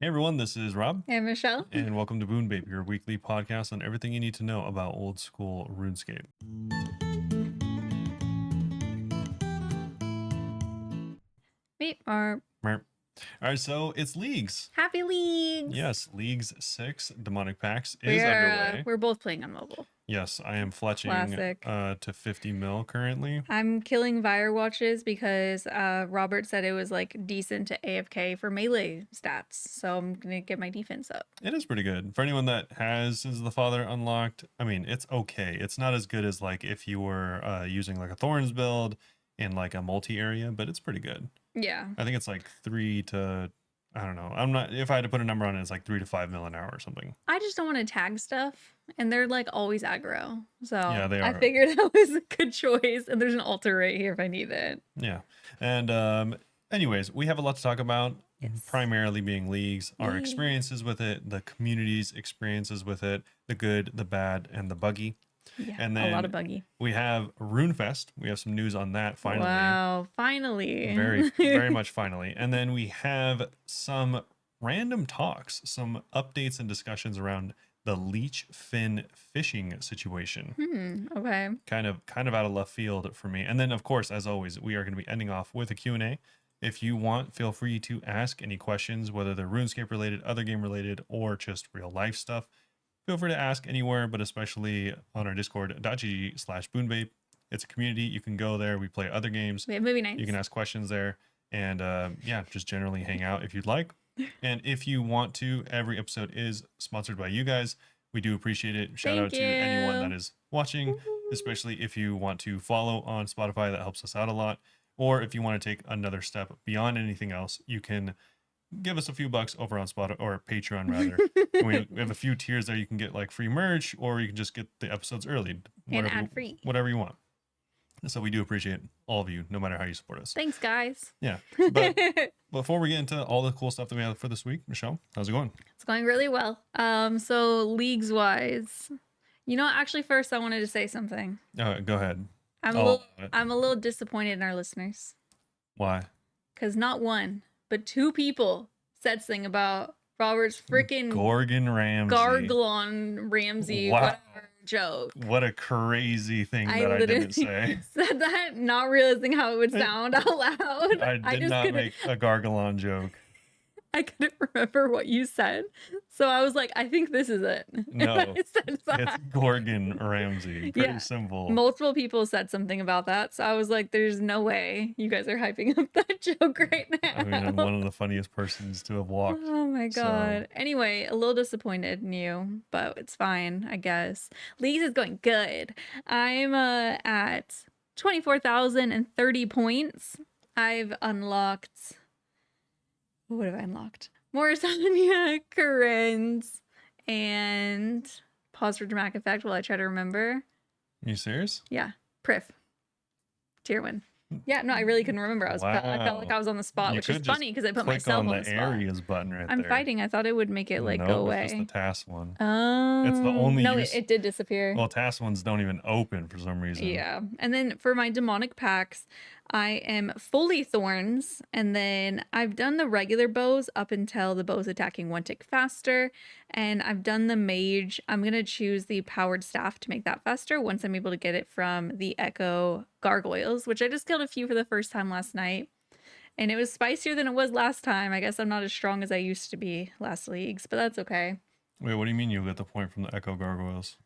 Hey everyone, this is Rob, And Michelle. and welcome to Bunebape, your weekly podcast on everything you need to know about old school RuneScape. We are All right, so it's Leagues. happy leagues. Yes, Leagues 6 Demonic Pacts is underway. We're both playing on mobile. Yes, I am fletching Classic. to 50 mil currently. I'm killing Vire watches because Robert said it was like decent to AFK for melee stats. So I'm gonna get my defense up. It is pretty good. For anyone that has Sins of the Father unlocked, I mean, it's okay. It's not as good as like if you were using like a Thorns build in like a multi-area, but it's pretty good. Yeah. I think it's like 3 to, I don't know. I'm not, if I had to put a number on it, it's like 3 to 5 mil an hour or something. I just don't want to tag stuff. And they're like always aggro. So Yeah, they I are. figured that was a good choice. And there's an altar right here if I need it. Yeah. And anyways, we have a lot to talk about, Yes. primarily being Leagues, our Yay. experiences with it, the community's experiences with it, the good, the bad, and the buggy. Yeah, And a then lot of buggy. we have Runefest. We have some news on that finally. Wow, finally. Very much finally. And then we have some random talks, some updates and discussions around the Leechfin fishing situation. Okay. Kind of out of left field for me. And then of course, as always, we are going to be ending off with a Q&A. If you want, feel free to ask any questions, whether they're RuneScape related, other game related, or just real life stuff. Feel free to ask anywhere, but especially on our discord.gg/Bunebape. It's a community. You can go there. We play other games. We have movie nights. You can ask questions there. And yeah, just generally hang out if you'd like. And if you want to, every episode is sponsored by you guys. We do appreciate it. Shout out to anyone that is watching, especially if you want to follow on Spotify. That helps us out a lot. Or if you want to take another step beyond anything else, you can give us a few bucks over on Spotify or Patreon rather. We have a few tiers there. You can get like free merch, or you can just get the episodes early, and ad free, whatever you want. So we do appreciate all of you, no matter how you support us. Thanks, guys. Yeah. But before we get into all the cool stuff that we have for this week, Michelle, how's it going? It's going really well. So leagues wise, actually, first I wanted to say something. Go ahead. I'm a little disappointed in our listeners. Why? Because not one, but two people said something about Robert's freaking Gorgon Ramsey. Garglon Ramsey, Wow. whatever joke. What a crazy thing that I didn't say. Said that, not realizing how it would sound out loud. I did not make a Gargalon joke. I couldn't remember what you said. So I was like, I think this is it. No, it's Gorgon Ramsey. Pretty simple. Multiple people said something about that. So I was like, there's no way you guys are hyping up that joke right now. I mean, I'm one of the funniest persons to have walked. Oh my God. So. Anyway, a little disappointed in you, but it's fine, I guess. Leagues is going good. I'm at 24,030 points. I've unlocked... What have I unlocked? More Sonia, Corinne's, and pause for dramatic effect while I try to remember. Are you serious? Yeah. Priff. Tier 1. Yeah, no, I really couldn't remember. I felt like I was on the spot, which is funny because I put myself on the spot. Areas button right I'm there. fighting. I thought it would make it go away. It's the task one. Oh. It's the only No, use... it did disappear. Well, task ones don't even open for some reason. Yeah. And then for my demonic packs, I am fully thorns, and then I've done the regular bows up until the bows attacking one tick faster, and I've done the mage. I'm going to choose the powered staff to make that faster once I'm able to get it from the echo gargoyles, which I just killed a few for the first time last night, and it was spicier than it was last time. I guess I'm not as strong as I used to be last leagues, but that's okay. Wait, what do you mean you get the point from the echo gargoyles?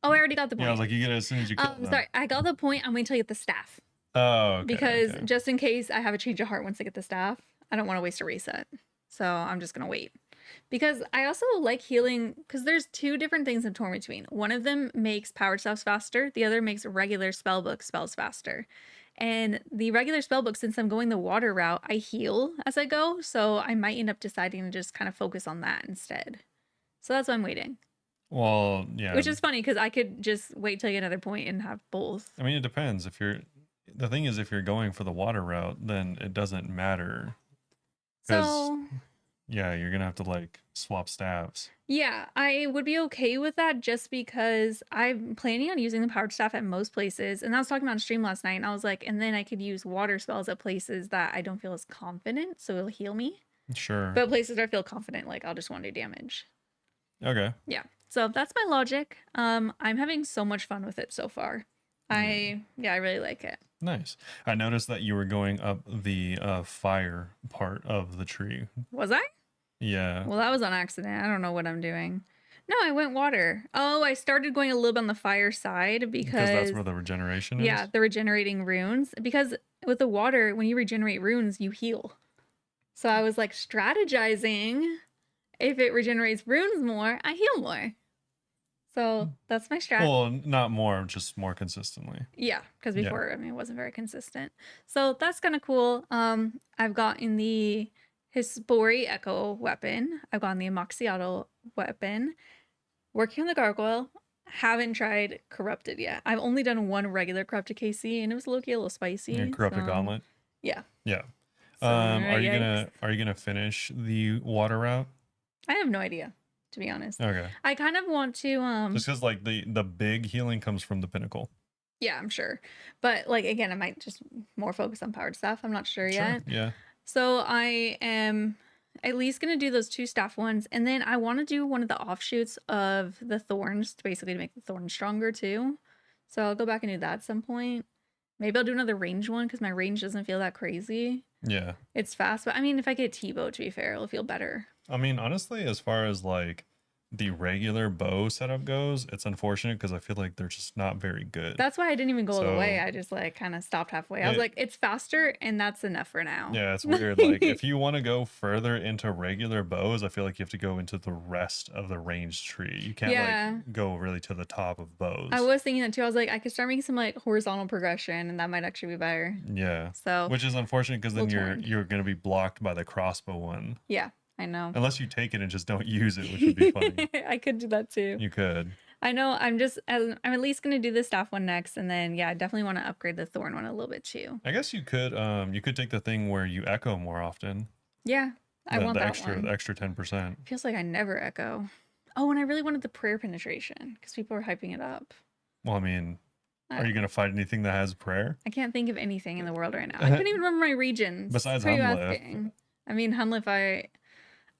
Oh, I already got the point. Yeah, I was like, you get it as soon as you kill them. Sorry, I got the point. I'm waiting till I get the staff. Oh, okay, because just in case I have a change of heart once I get the staff, I don't want to waste a reset. So I'm just going to wait. Because I also like healing, because there's two different things I'm torn between. One of them makes powered staffs faster. The other makes regular spellbook spells faster. And the regular spellbook, since I'm going the water route, I heal as I go. So I might end up deciding to just kind of focus on that instead. So that's why I'm waiting. Well, yeah. Which is funny because I could just wait till I get another point and have both. I mean, it depends. The thing is, if you're going for the water route, then it doesn't matter. So, yeah, you're going to have to like swap staffs. Yeah, I would be okay with that just because I'm planning on using the powered staff at most places. And I was talking about on stream last night, and I was like, and then I could use water spells at places that I don't feel as confident, so it'll heal me. Sure. But places where I feel confident, like I'll just want to do damage. Okay. Yeah. So that's my logic. I'm having so much fun with it so far. I really like it. Nice. I noticed that you were going up the fire part of the tree. Was I? Yeah. Well, that was on accident. I don't know what I'm doing. No, I went water. Oh, I started going a little bit on the fire side Because that's because where the regeneration yeah, is. the regenerating runes. Because with the water, when you regenerate runes, you heal. So I was like strategizing. If it regenerates runes more, I heal more. So that's my strat. Well, not more, just more consistently. Yeah, because Yeah. before, I mean, it wasn't very consistent. So that's kind of cool. I've gotten the Hispori Echo weapon. I've gotten the Amoxicillin weapon. Working on the gargoyle. Haven't tried corrupted yet. I've only done one regular corrupted KC, and it was a little Yeah, spicy. corrupted So gauntlet. yeah. Yeah. So yikes. Are you gonna finish the water route? I have no idea, to be honest. Okay. I kind of want to Just because like the big healing comes from the pinnacle. yeah, I'm sure. But like again, I might just more focus on powered stuff. I'm not sure Sure. yet. Yeah. So I am at least gonna do those 2 staff ones, and then I want to do one of the offshoots of the thorns to basically make the thorns stronger too. So I'll go back and do that at some point. Maybe I'll do another range one because my range doesn't feel that crazy. Yeah. It's fast, but I mean, if I get T-bow, to be fair, it'll feel better. I mean, honestly, as far as like the regular bow setup goes, it's unfortunate because I feel like they're just not very good. That's why I didn't even go all the way. So I just like kind of stopped halfway. I was like, it's faster, and that's enough for now. yeah, it's weird. Like if you want to go further into regular bows, I feel like you have to go into the rest of the range tree. You can't like go really to the top of bows. I was thinking that too. I was like, I could start making some like horizontal progression, and that might actually be better. Yeah. So which is unfortunate because then torn. you're gonna be blocked by the crossbow one. Yeah, I know. Unless you take it and just don't use it, which would be funny. I could do that too. You could. I know. I'm at least gonna do the staff one next, and then yeah, I definitely want to upgrade the thorn one a little bit too. I guess you could take the thing where you echo more often. Yeah, I want that extra one. the extra 10%. Feels like I never echo. Oh, and I really wanted the prayer penetration because people are hyping it up. Well, I mean, are you gonna fight anything that has prayer? I can't think of anything in the world right now. I couldn't even remember my regions. Besides What are you Hunlif. asking? I mean, Hunlif,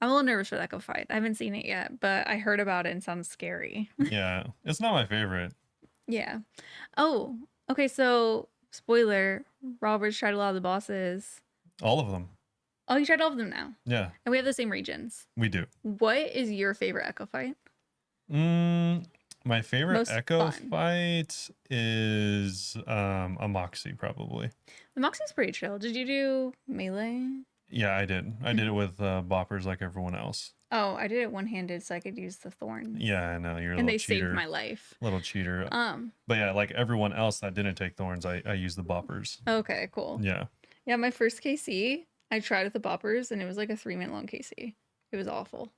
I'm a little nervous for that Echo fight. I haven't seen it yet, but I heard about it and it sounds scary. Yeah, it's not my favorite. Yeah. Oh, okay. So, spoiler, Robert's tried a lot of the bosses. All of them. Oh, you tried all of them now. Yeah. And we have the same regions. We do. What is your favorite Echo fight? My favorite Most Echo fun. fight is a Moxie probably. The Moxie's pretty chill. Did you do melee? Yeah, I did. I did it with boppers like everyone else. Oh, I did it one-handed so I could use the thorns. Yeah, I know. You're a and little they cheater. saved my life. Little cheater. But yeah, like everyone else that didn't take thorns, I used the boppers. Okay, cool. Yeah. Yeah, my first KC, I tried with the boppers and it was like a 3-minute long KC. It was awful.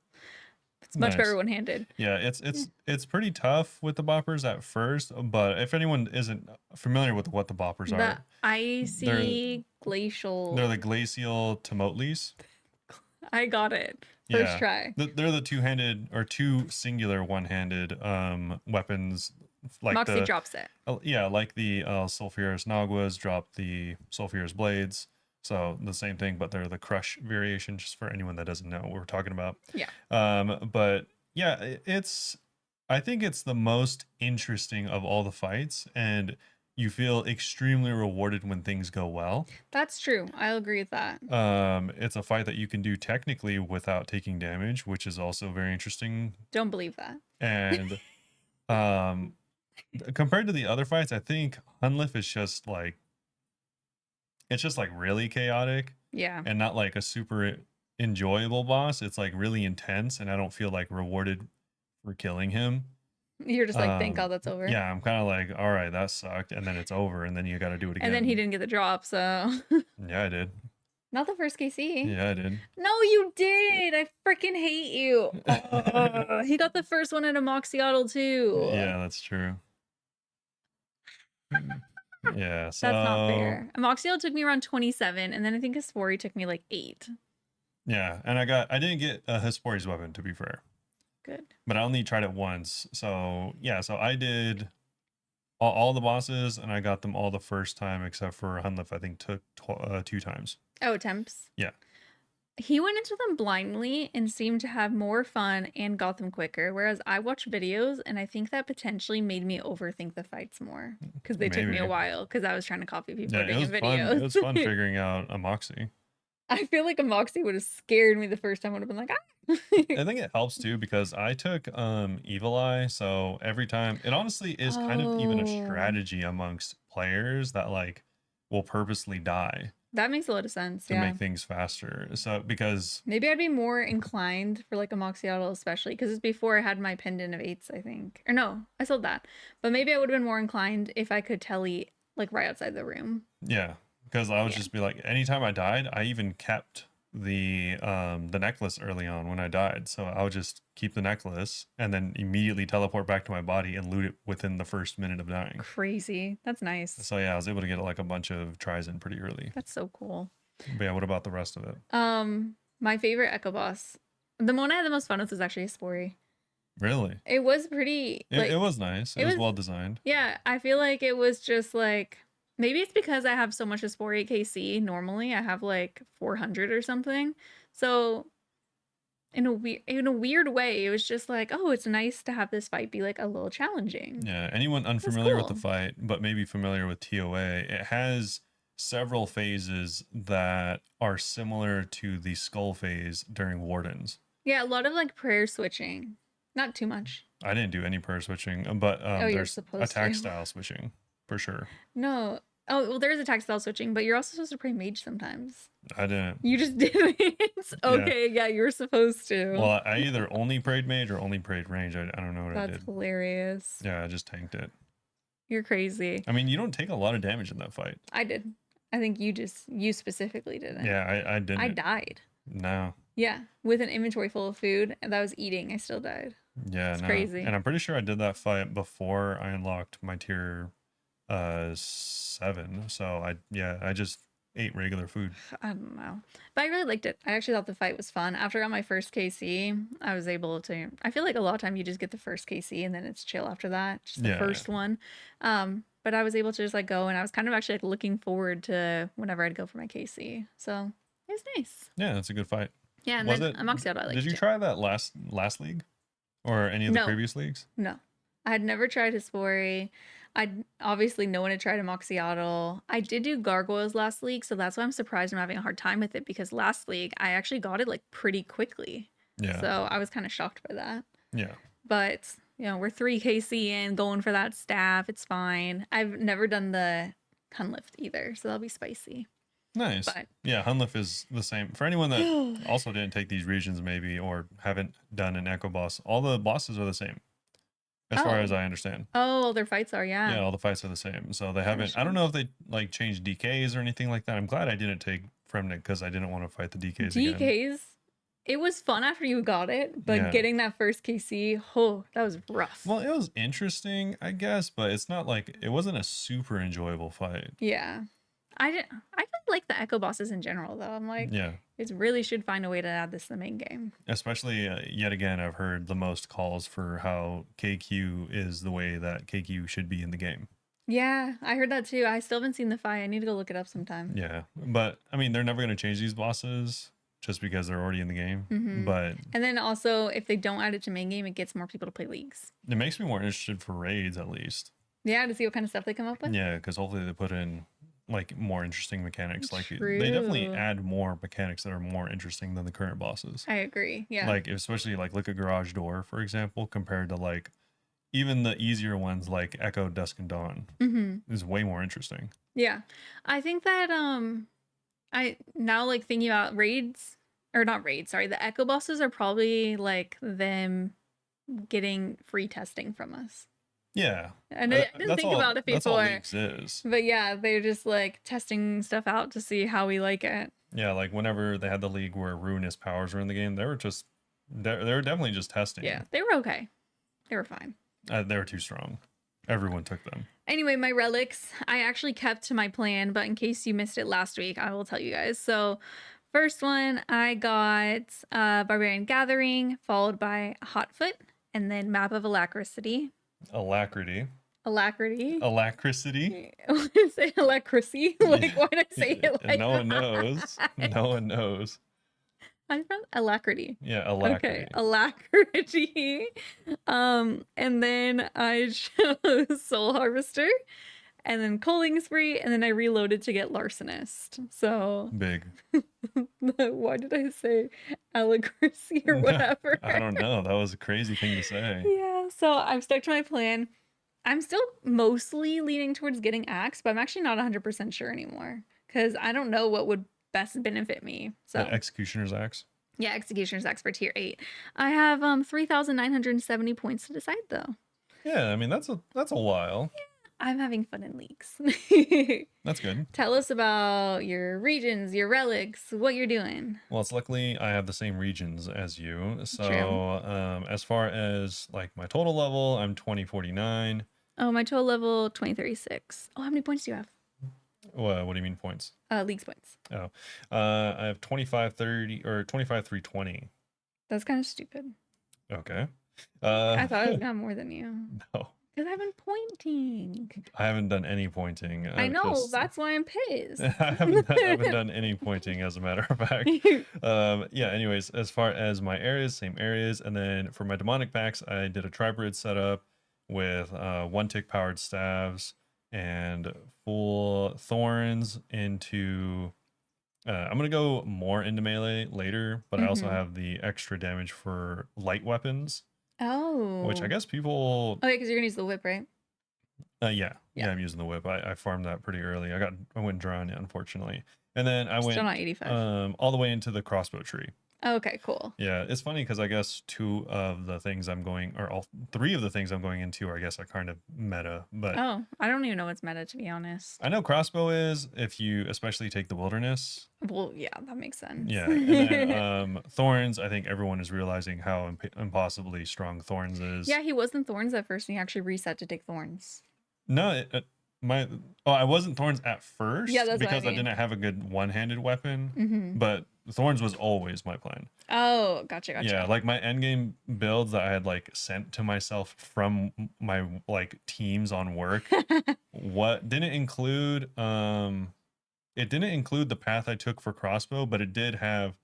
It's much better one-handed. Yeah, it's pretty tough with the boppers at first, but if anyone isn't familiar with what the boppers are, The icy glacial. They're the glacial Temotlis. I got it. First try. They're the two-handed or two singular one-handed weapons. Like Moxie drops it. Yeah, like the Sulfurous Naguas drop the Sulfurous Blades. So the same thing, but they're the crush variation, just for anyone that doesn't know what we're talking about. Yeah. But yeah, I think it's the most interesting of all the fights, and you feel extremely rewarded when things go well. That's true. I'll agree with that. It's a fight that you can do technically without taking damage, which is also very interesting. Don't believe that. And compared to the other fights, I think Hunlif is just like, it's just like really chaotic. Yeah. And not like a super enjoyable boss. It's like really intense, and I don't feel like rewarded for killing him. You're just like, thank God that's over. Yeah, I'm kind of like, all right, that sucked, and then it's over, and then you got to do it again. And then he didn't get the drop, so. Yeah, I did. Not the first KC. Yeah, I did. No, you did. I freaking hate you. He got the first one at Amoxicillin too. Yeah, that's true. Yeah, so that's not fair. Amoxicillin took me around 27, and then I think Hispori took me like 8. Yeah, and I didn't get a Hispori's weapon, to be fair. Good. But I only tried it once. So yeah, so I did all the bosses, and I got them all the first time, except for Hunlif, I think took 2 times. Oh, attempts. Yeah. He went into them blindly and seemed to have more fun and got them quicker, whereas I watched videos and I think that potentially made me overthink the fights more because they took me a Maybe. while because I was trying to copy people Yeah, doing in it videos. was fun figuring out a Moxie. I feel like a Moxie would have scared me the first time. I would have been like, ah. I think it helps too because I took Evil Eye, so every time it honestly is kind of even a Oh, strategy amongst players that like will purposely die that makes a lot of sense. to Yeah. make things faster. So because Maybe I'd be more inclined for like a Moxiato, especially because it's before I had my pendant of eights, I think. Or no, I sold that. But maybe I would have been more inclined if I could telly like right outside the room. yeah, because I would Yeah. just be like anytime I died, I even kept the necklace early on when I died. So I would just keep the necklace and then immediately teleport back to my body and loot it within the first minute of dying. Crazy. That's nice. So yeah, I was able to get like a bunch of tries in pretty early. That's so cool. But yeah, what about the rest of it? My favorite Echo Boss. The one I had the most fun with was actually a Spory. Really? It was pretty It like was nice. It was well designed. yeah, I feel like it was just like maybe it's because I have so much Spory KC normally. I have like 400 or something. So in a weird way, it was just like, oh, it's nice to have this fight be like a little challenging. Yeah, anyone That's unfamiliar with the cool. fight, but maybe familiar with TOA, it has several phases that are similar to the skull phase during Wardens. Yeah, a lot of like prayer switching. Not too much. I didn't do any prayer switching, but Oh, you're there's supposed attack to. style switching for sure. No. Oh, well, there is attack style switching, but you're also supposed to pray mage sometimes. I didn't. You just didn't. Yeah. Okay, yeah, you're supposed to. Well, I either only prayed mage or only prayed range. I don't know what I That's did. hilarious. Yeah, I just tanked it. You're crazy. I mean, you don't take a lot of damage in that fight. I did. I think you specifically didn't. Yeah, I didn't. I died. No. Yeah, with an inventory full of food and that I was eating, I still died. Yeah, It's no. crazy. And I'm pretty sure I did that fight before I unlocked my tier 7. So I just ate regular food. I don't know. But I really liked it. I actually thought the fight was fun. After I got my first KC, I was able to I feel like a lot of time you just get the first KC and then it's chill after that. Just the first one. But I was able to just like go and I was kind of actually like looking forward to whenever I'd go for my KC. So it was nice. Yeah, that's a good fight. Yeah, and Was then it? Amoxicillin I liked Did you too. try that last league, or any of the No. previous leagues? No. I had never tried Hispori. I obviously no one had tried Amoxicillin. I did do Gargoyles last league, so that's why I'm surprised I'm having a hard time with it because last league I actually got it like pretty quickly. Yeah. So I was kind of shocked by that. Yeah. But, you know, we're 3 KC in, going for that staff. It's fine. I've never done the Hunlift either, so that'll be spicy. Nice. But Yeah, Hunlift is the same. For anyone that also didn't take these regions maybe or haven't done an Echo boss, all the bosses are the same. As far as I understand. Oh, their fights are, yeah. Yeah, all the fights are the same. So they haven't I don't know if they like changed DKs or anything like that. I'm glad I didn't take Fremnik because I didn't want to fight the DKs again. DKs, it was fun after you got it, but Yeah. getting that first KC, oh, that was rough. Well, it was interesting, I guess, but it's not like it wasn't a super enjoyable fight. Yeah. I really like the Echo bosses in general, though. I'm like, Yeah. it really should find a way to add this to the main game. Especially, yet again, I've heard the most calls for how KQ is the way that KQ should be in the game. Yeah, I heard that too. I still haven't seen the fight. I need to go look it up sometime. Yeah. But, I mean, they're never going to change these bosses just because they're already in the game. Mhm. But And then also, if they don't add it to main game, it gets more people to play leagues. it makes me more interested for raids, at least. Yeah, to see what kind of stuff they come up with. Yeah, because hopefully they put in like more interesting mechanics. Like True. they definitely add more mechanics that are more interesting than the current bosses. I agree. Yeah. Like especially like look at Garage Door, for example, compared to like even the easier ones like Echo, Dusk, and Dawn is way more interesting. Yeah. I think that I now like thinking about raids or not raids, sorry, the Echo bosses are probably like them getting free testing from us. Yeah. And I didn't think about it That's all before. Leagues is. But yeah, they're just like testing stuff out to see how we like it. Yeah, like whenever they had the league where ruinous powers were in the game, they were definitely just testing. Yeah, they were okay. They were fine. They were too strong. Everyone took them. Anyway, my relics, I actually kept to my plan, but in case you missed it last week, I will tell you guys. So first one, I got Barbarian Gathering, followed by Hotfoot, and then Map of Alacrity. Alacrity. Alacrity? Alacrity. Say alacrity? Like, why did I say it like No one that? knows. No one knows. I'm from Alacrity. Yeah, Okay, Alacrity. Alacrity. And then I chose Soul Harvester, and then Culling Spree, and then I reloaded to get Larcenist. So Big. why did I say Alacrity or whatever? I don't know. That was a crazy thing to say. Yeah, so I've stuck to my plan. I'm still mostly leaning towards getting Axe, but I'm actually not 100% sure anymore because I don't know what would best benefit me. So The Executioner's Axe. yeah, Executioner's Axe for tier 8. I have 3,970 points to decide though. Yeah, I mean that's a while. I'm having fun in leagues. That's good. Tell us about your regions, your relics, what you're doing. Well, it's luckily I have the same regions as you. True. So, as far as like my total level, I'm 2049. Oh, my total level 2036. Oh, how many points do you have? What do you mean points? Leagues points. Oh, I have 2530 or 25320. That's kind of stupid. Okay. I thought I was got more than you. No, Because I've been pointing. I haven't done any pointing. I know, that's why I'm pissed. I haven't done any pointing, as a matter of fact. Yeah, anyways, as far as my areas, same areas. And then for my demonic packs, I did a tribrid setup with one tick powered staves and full thorns into. I'm going to go more into melee later, but I also have the extra damage for light weapons. Oh. Which I guess people. Oh, yeah, because you're going to use the whip, right? Yeah, I'm using the whip. I farmed that pretty early. I went dry on it, unfortunately. And then I went Still not 85. all the way into the crossbow tree. Okay, cool. Yeah, it's funny because I guess all 3 of the things I'm going into are, I guess, are kind of meta. But Oh, I don't even know what's meta, to be honest. I know crossbow is if you especially take the wilderness. Well, yeah, that makes sense. Yeah, and then thorns. I think everyone is realizing how impossibly strong thorns is. Yeah, he wasn't thorns at first, and he actually reset to take thorns. No, I wasn't thorns at first. Yeah, that's because what I I didn't have a good one-handed weapon. But thorns was always my plan. Oh, gotcha. Yeah, like my endgame builds that I had like sent to myself from my like teams on work. What didn't include it didn't include the path I took for crossbow, but it did have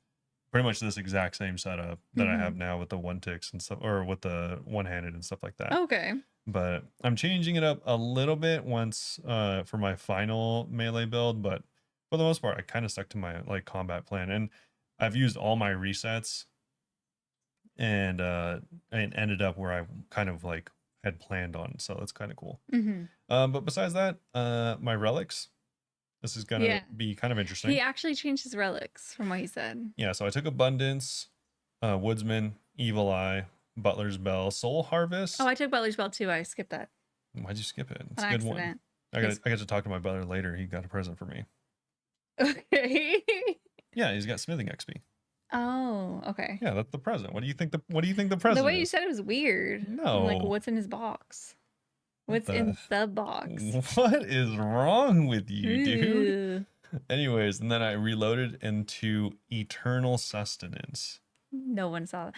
pretty much this exact same setup that I have now with the one ticks and stuff, or with the one-handed and stuff like that. Okay. But I'm changing it up a little bit once for my final melee build, but for the most part I kind of stuck to my like combat plan, and I've used all my resets and ended up where I kind of like had planned on, so that's kind of cool. But besides that, my relics, this is gonna be kind of interesting. He actually changed his relics from what he said. Yeah, so I took abundance, woodsman, evil eye, butler's bell, soul harvest. Oh, I took Butler's Bell too. I skipped that. Why'd you skip it? It's An a good accident. one. I get to talk to my butler later. He got a present for me. Okay. Yeah, he's got smithing XP. Oh, okay. Yeah, that's the present. What do you think the present The way you is? said it was weird. No. I'm like, what's in his box? What's in the box? What is wrong with you, dude? Ew. Anyways, and then I reloaded into eternal sustenance. No one saw that.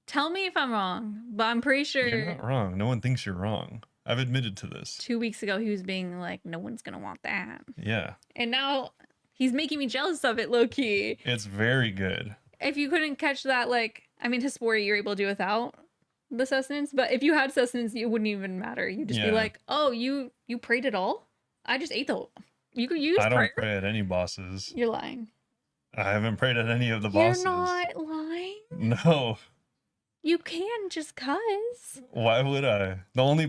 Tell me if I'm wrong, but I'm pretty sure You're not wrong. No one thinks you're wrong. I've admitted to this. 2 weeks ago he was being like, no one's gonna want that. Yeah. And now he's making me jealous of it, low key. It's very good. If you couldn't catch that, like, I mean, Hesperia you're able to do without the sustenance, but if you had sustenance, it wouldn't even matter. You'd just be like, oh, you prayed it all? I just ate the. You could use. I don't pray at any bosses. You're lying. I haven't prayed at any of the bosses. You're not lying. No. You can just cuz. Why would I? The only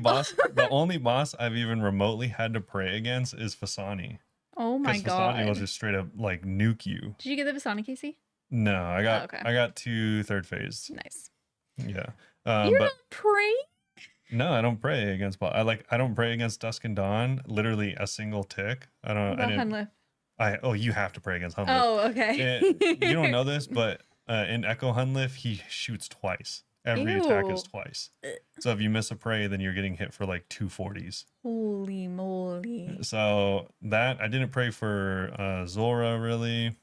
boss I've even remotely had to pray against is Fasani. Oh my god. Fasani will just straight up like nuke you. Did you get the Vasani, Casey? No, I got to third phase. Nice. Yeah. You don't pray? No, I don't pray against boss. I don't pray against Dusk and Dawn. Literally a single tick. I didn't. You have to pray against Hunlif. Oh, okay. You don't know this, but in Echo Hunlif, he shoots twice. Every attack is twice. So if you miss a prey, then you're getting hit for like 240s. Holy moly. So that I didn't pray for Zora really.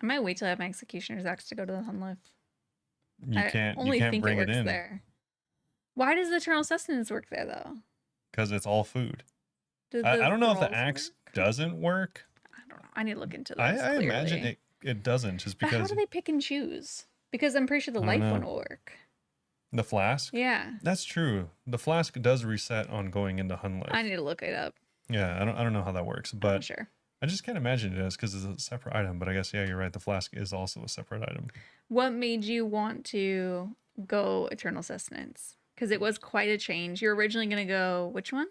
I might wait till I have my Executioner's Axe to go to the Hunlift. You can't bring it in there. Why does the Eternal Sustenance work there though? Because it's all food. I don't know if the axe doesn't work. I don't know. I need to look into this. I imagine it it doesn't, just But how because do they pick and choose? Because I'm pretty sure the I don't life one know. will work. The flask? Yeah. That's true. The flask does reset on going into Hun I life. need to look it up. Yeah, I don't know how that works, I'm but not sure. I just can't imagine it is because it's a separate item. But I guess yeah, you're right. The flask is also a separate item. What made you want to go Eternal Sustenance? Because it was quite a change. You're originally going to go which one?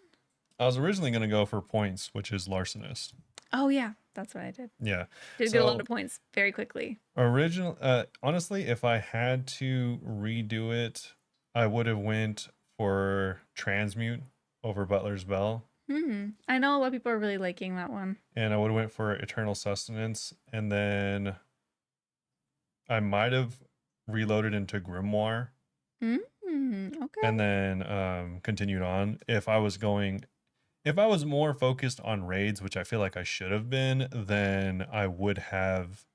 I was originally going to go for points, which is larcenist. Oh, yeah. That's what I did. Yeah. Did get a lot of points very quickly. Honestly, if I had to redo it, I would have went for transmute over Butler's Bell, I know a lot of people are really liking that one. and I would have went for eternal sustenance, and then I might have reloaded into grimoire, Okay. and then continued on. If I was more focused on raids, which I feel like I should have been, then I would have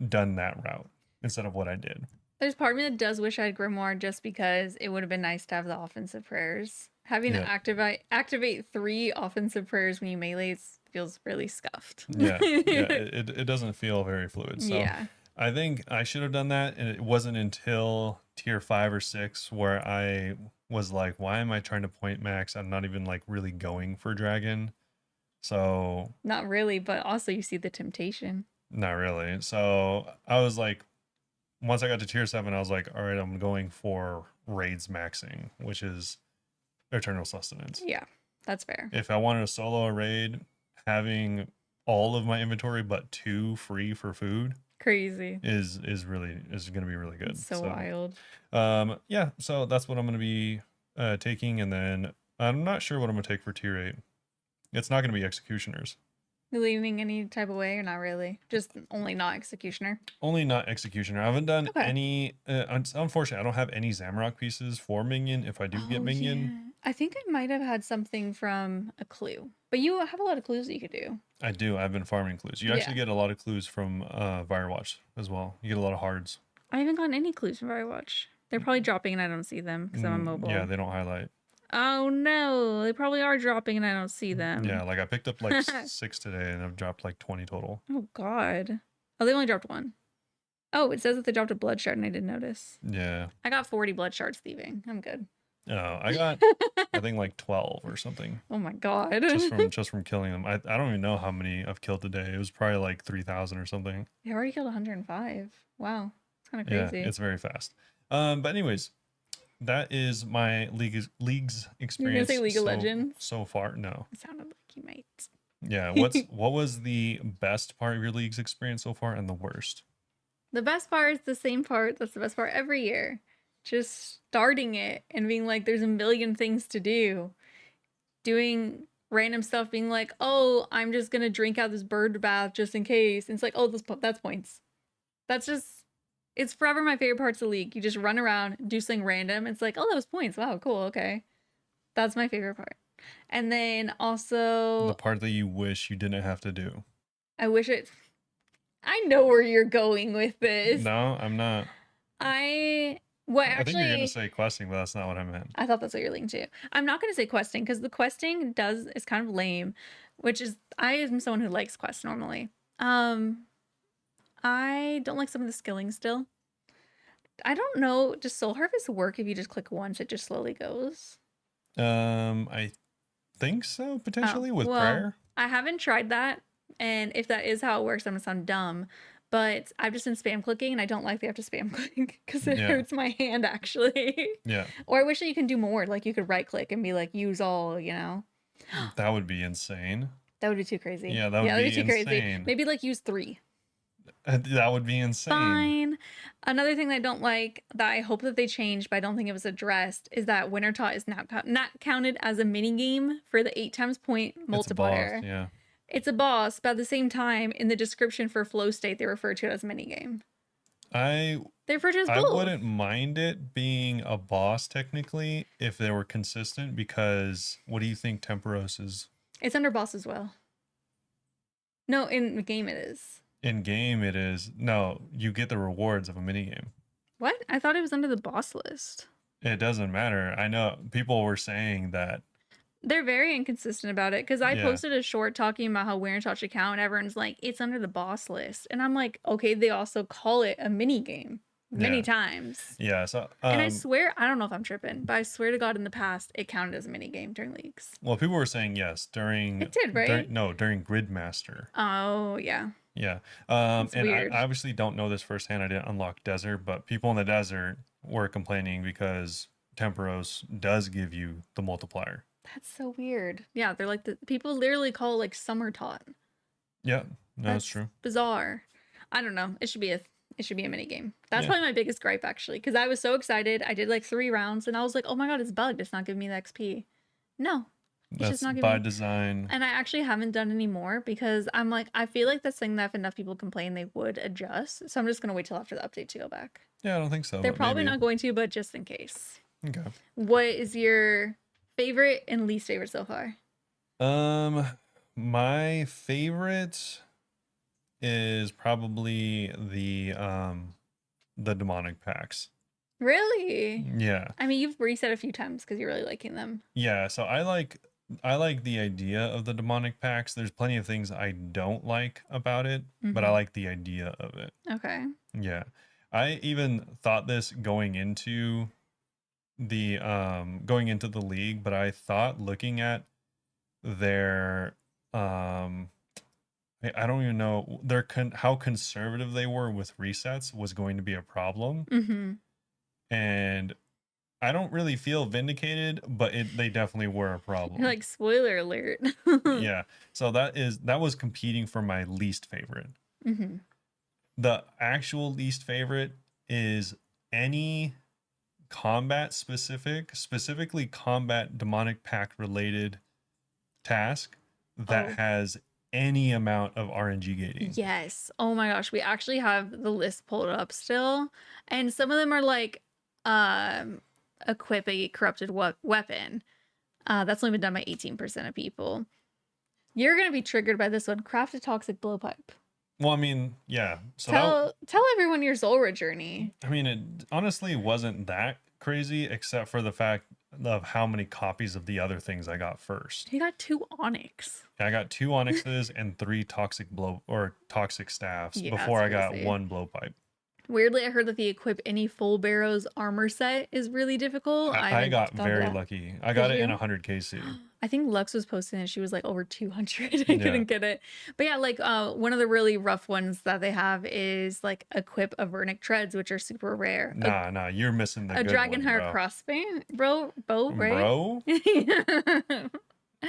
done that route instead of what I did. There's part of me that does wish I had Grimoire just because it would have been nice to have the offensive prayers. Having Yeah. to activate 3 offensive prayers when you melee feels really scuffed. Yeah, it doesn't feel very fluid. So Yeah. I think I should have done that, and it wasn't until tier 5 or 6 where I was like, why am I trying to point max? I'm not even like really going for dragon. So Not really, but also you see the temptation. not really. So I was like, once I got to tier 7, I was like, all right, I'm going for raids maxing, which is eternal sustenance. Yeah, that's fair. If I wanted to solo a raid, having all of my inventory but 2 free for food Crazy. is going to be really good. It's so wild. Yeah, so that's what I'm going to be taking, and then I'm not sure what I'm going to take for tier 8. It's not going to be executioners. You leaning any type of way or not really? Just only not executioner. Only not executioner. I haven't done any unfortunately I don't have any Zamrock pieces for minion if I do get minion. Yeah. I think I might have had something from a clue. But you have a lot of clues that you could do. I do. I've been farming clues. You actually get a lot of clues from Firewatch as well. You get a lot of hards. I haven't gotten any clues from Firewatch. They're probably dropping and I don't see them because I'm mobile. Yeah, they don't highlight. Oh no, they probably are dropping and I don't see them. Yeah, like I picked up like 6 today and I've dropped like 20 total. Oh god. Oh, they only dropped 1. Oh, it says that they dropped a blood shard and I didn't notice. Yeah. I got 40 blood shards thieving. I'm good. Oh, I got I think like 12 or something. Oh my god. just from killing them. I don't even know how many I've killed today. It was probably like 3,000 or something. They already killed 105. Wow. It's kind of crazy. Yeah, it's very fast. But anyways, that is my league's experience. You're gonna say League of Legends? So far, no. It sounded like you might. Yeah, what was the best part of your league's experience so far and the worst? The best part is the same part. That's the best part every year. Just starting it and being like, there's a million things to do. Doing random stuff, being like, oh, I'm just gonna drink out this bird bath just in case. And it's like, oh, that's points. That's just, it's forever my favorite parts of the league. You just run around, do something random. It's like, oh, that was points. Wow, cool, okay. That's my favorite part. And then also the part that you wish you didn't have to do. I know where you're going with this. No, I'm not. I think you're going to say questing, but that's not what I meant. I thought that's what you're leaning to. I'm not going to say questing because the questing is kind of lame, which is I am someone who likes quests normally. I don't like some of the skilling still. I don't know. Does Soul Harvest work if you just click once? It just slowly goes. I think so, potentially with prayer. I haven't tried that, and if that is how it works, I'm gonna sound dumb. But I've just been spam clicking, and I don't like that you have to spam click because it hurts my hand actually. Yeah. Or I wish that you can do more. Like you could right click and be like use all. You know. That would be insane. That would be too crazy. Yeah, that would be too insane. Crazy. Maybe like use 3. That would be insane. Fine. Another thing that I don't like that I hope that they change, but I don't think it was addressed, is that Wintertot is not counted as a mini game for the 8 times point multiplier. It's a boss, yeah. It's a boss, but at the same time, in the description for Flow State, they refer to it as mini game. They refer to it as both. I wouldn't mind it being a boss technically if they were consistent, because what do you think Temperos is? It's under boss as well. No, in the game it is. In game it is. No, you get the rewards of a minigame. What? I thought it was under the boss list. It doesn't matter. I know people were saying that They're very inconsistent about it, 'cause I Yeah. posted a short talking about how we're in touch account, and everyone's like, "It's under the boss list." And I'm like, "Okay, they also call it a mini game many Yeah. times." Yeah. So, And I swear, I don't know if I'm tripping, but I swear to God in the past, it counted as a mini game during leagues. well, people were saying yes It did, right? during Gridmaster. Oh, yeah. Yeah. It's And weird. I obviously don't know this firsthand. I didn't unlock Desert, but people in the desert were complaining because Temporos does give you the multiplier. That's so weird. Yeah, they're like the people literally call it like summer tot. Yeah, no, that's That's true. bizarre. I don't know. It should be a mini game. That's Yeah, probably my biggest gripe actually, because I was so excited. I did like 3 rounds and I was like, oh my God, it's bugged. It's not giving me the XP. No, it's just that's not by giving me. design. And I actually haven't done any more because I'm like, I feel like that's something that if enough people complain, they would adjust. So I'm just gonna wait till after the update to go back. Yeah, I don't think so, They're but probably maybe. not going to, but just in case. Okay. What is your favorite and least favorite so far? Um, my favorite is probably the demonic packs. Really? Yeah. I mean, you've reset a few times because you're really liking them. Yeah, so I like the idea of the demonic packs. There's plenty of things I don't like about it, but I Mm-hmm. like the idea of it. Okay. Yeah. I even thought this going into the league, but I thought looking at their I don't even know how conservative they were with resets was going to be a problem. Mm-hmm. And I don't really feel vindicated, but they definitely were a You're problem. like, spoiler alert. Yeah. So that was competing for my least favorite. Mm-hmm. The actual least favorite is any specifically combat demonic pact related task that Oh, has any amount of RNG gating. yes. Oh my gosh. We actually have the list pulled up still. And some of them are like, um, equip a corrupted weapon. That's only been done by 18% of people. You're gonna be triggered by this one. Craft a toxic blowpipe. Well, I mean, yeah. So Tell everyone your Zora journey. I mean, it honestly wasn't that crazy, except for the fact of how many copies of the other things I got first. You got 2 onyx. I got 2 onyxes and 3 toxic staffs Yeah, before that's I got crazy. 1 blowpipe. Weirdly, I heard that the equip any full barrows armor set is really difficult. I I haven't got gone to very that. lucky. I Did got it in you? 100 KC. I think Lux was posting it. She was like over 200. I Yeah. couldn't get it. But yeah, like one of the really rough ones that they have is like equip Avernic treads, which are super rare. Nah, you're missing the A good dragon one, hair bro. crossbane, bow, right? Bro?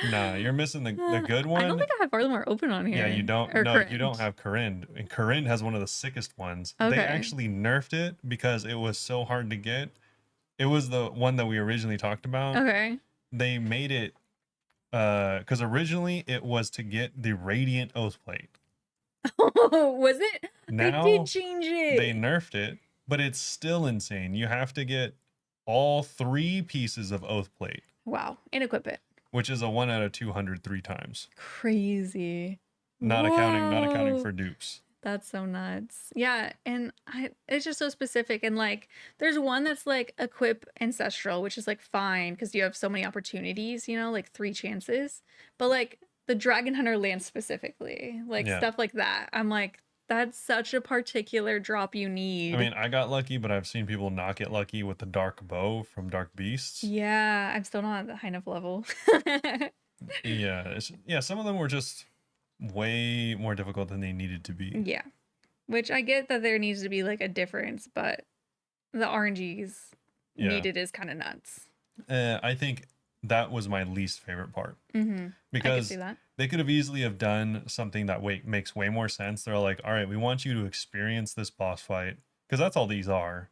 Nah, you're missing the good I don't one. think I have Farthamore open on here. Yeah, you don't. Or No, you don't Corinne. have Corinne. And Corinne has one of the sickest ones. They Okay. actually nerfed it because it was so hard to get. It was the one that we originally talked about. Okay. They made it because originally it was to get the Radiant Oath Plate. Oh, was it? They did Now change they it. nerfed it, but it's still insane. You have to get all 3 pieces of Oath Plate, Wow. And equip it. which is a 1 out of 200 3 times. Crazy. Not accounting Whoa. for dupes. That's so nuts. Yeah, and it's just so specific. And like there's one that's like equip ancestral, which is like fine because you have so many opportunities, like 3 chances. But like the dragon hunter lands specifically, like Yeah. stuff like that. I'm like, that's such a particular drop you I need. mean, I got lucky, but I've seen people not get lucky with the dark bow from Dark Beasts. Yeah, I'm still not at the high enough level. Yeah, some of them were just way more difficult than they needed to be. Yeah. Which I get that there needs to be like a difference, but the RNGs Yeah. needed is kind of nuts. I think that was my least favorite part Mm-hmm. I could because see that. they could have easily have done something that makes way more sense. They're like, all right, we want you to experience this boss fight because that's all these are.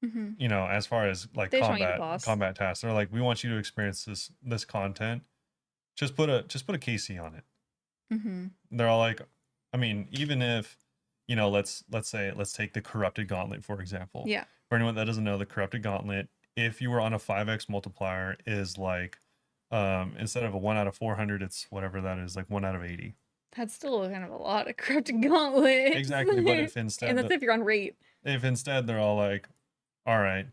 Mm-hmm. As far as like They just want you to boss. combat tasks, they're like, we want you to experience this content. Just put a KC on it. Mm-hmm. They're all like, I mean, even if let's take the corrupted gauntlet for example. Yeah. For anyone that doesn't know, the corrupted gauntlet, if you were on a 5x multiplier, is like instead of a 1 out of 400, it's whatever that is, like 1 out of 80. That's still kind of a lot of corrupted gauntlets. Exactly, but if and instead that's if you're on rate. they're all like, all right,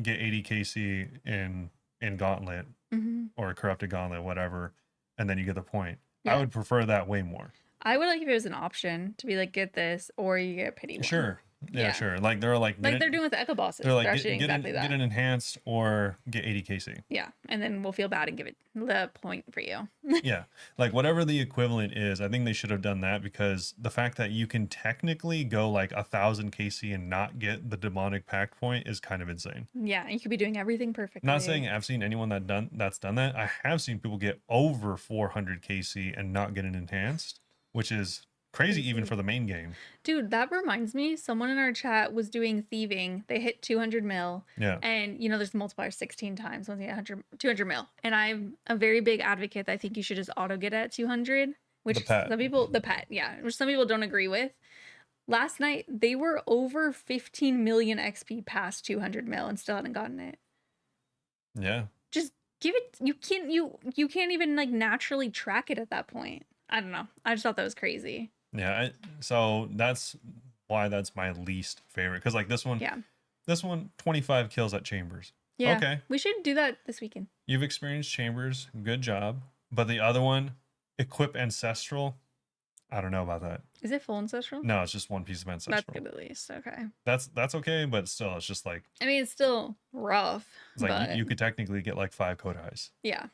get 80 KC in gauntlet, Mm-hmm. or a corrupted gauntlet, whatever, and then you get the point. Yeah. I would prefer that way more. I would like if it was an option to be like, get this, or you get a pity one. Sure. Yeah, sure. Like they're like they're doing with the Echo Bosses. They're like They're actually get exactly that. Get an enhanced or get 80 KC. Yeah, and then we'll feel bad and give it the point for you. Yeah, like whatever the equivalent is, I think they should have done that, because the fact that you can technically go like 1,000 KC and not get the demonic pact point is kind of insane. Yeah, and you could be doing everything perfectly. Not saying I've seen anyone that's done that. I have seen people get over 400 KC and not get an enhanced, which is crazy even for the main game. Dude, that reminds me, someone in our chat was doing thieving. They hit 200 mil. Yeah. And you know, there's multiplier 16 times once you get 200 mil. And I'm a very big advocate that I think you should just auto get at 200, which some people, the pet, yeah, which some people don't agree with. Last night, they were over 15 million XP past 200 mil and still hadn't gotten it. Yeah. Just give it, you can't even like naturally track it at that point. I don't know. I just thought that was crazy. Yeah, so that's why that's my least favorite. Because like this one, 25 kills at Chambers. Yeah. Okay. We should do that this weekend. You've experienced Chambers. Good job. But the other one, Equip Ancestral, I don't know about that. Is it full Ancestral? No, it's just one piece of Ancestral. That's good at least. Okay. That's okay, but still, it's just like... I mean, it's still rough. It's like you could technically get like 5 Kodais. Yeah.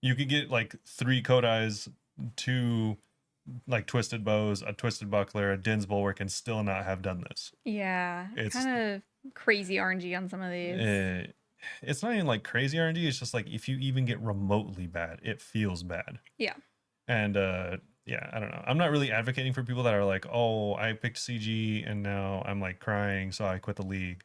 You could get like 3 Kodais, 2 like twisted bows, a twisted buckler, a Din's bulwark, and still not have done this. Yeah, it's kind of crazy RNG on some of these. It's not even like crazy RNG. It's just like if you even get remotely bad, it feels bad. Yeah. And yeah, I don't know. I'm not really advocating for people that are like, oh, I picked CG and now I'm like crying, so I quit the league.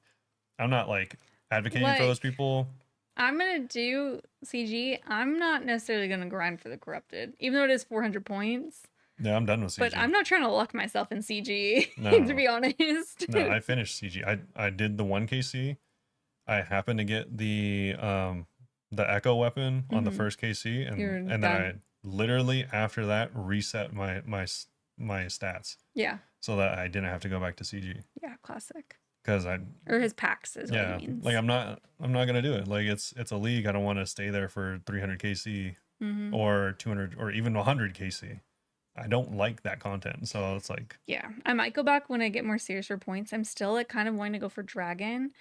I'm not like advocating for those people. I'm going to do CG. I'm not necessarily going to grind for the corrupted, even though it is 400 points. Yeah, I'm done with CG. But I'm not trying to luck myself in CG, to be honest. No, I finished CG. I did the 1KC. I happened to get the echo weapon on the first KC, and then I literally after that reset my stats. Yeah. So that I didn't have to go back to CG. Yeah, classic. Because or his packs is what he means. Like I'm not gonna do it. Like it's a league. I don't want to stay there for 300 KC or 200 or even 100 KC. I don't like that content. So it's like, yeah, I might go back when I get more serious for points. I'm still like kind of wanting to go for Dragon.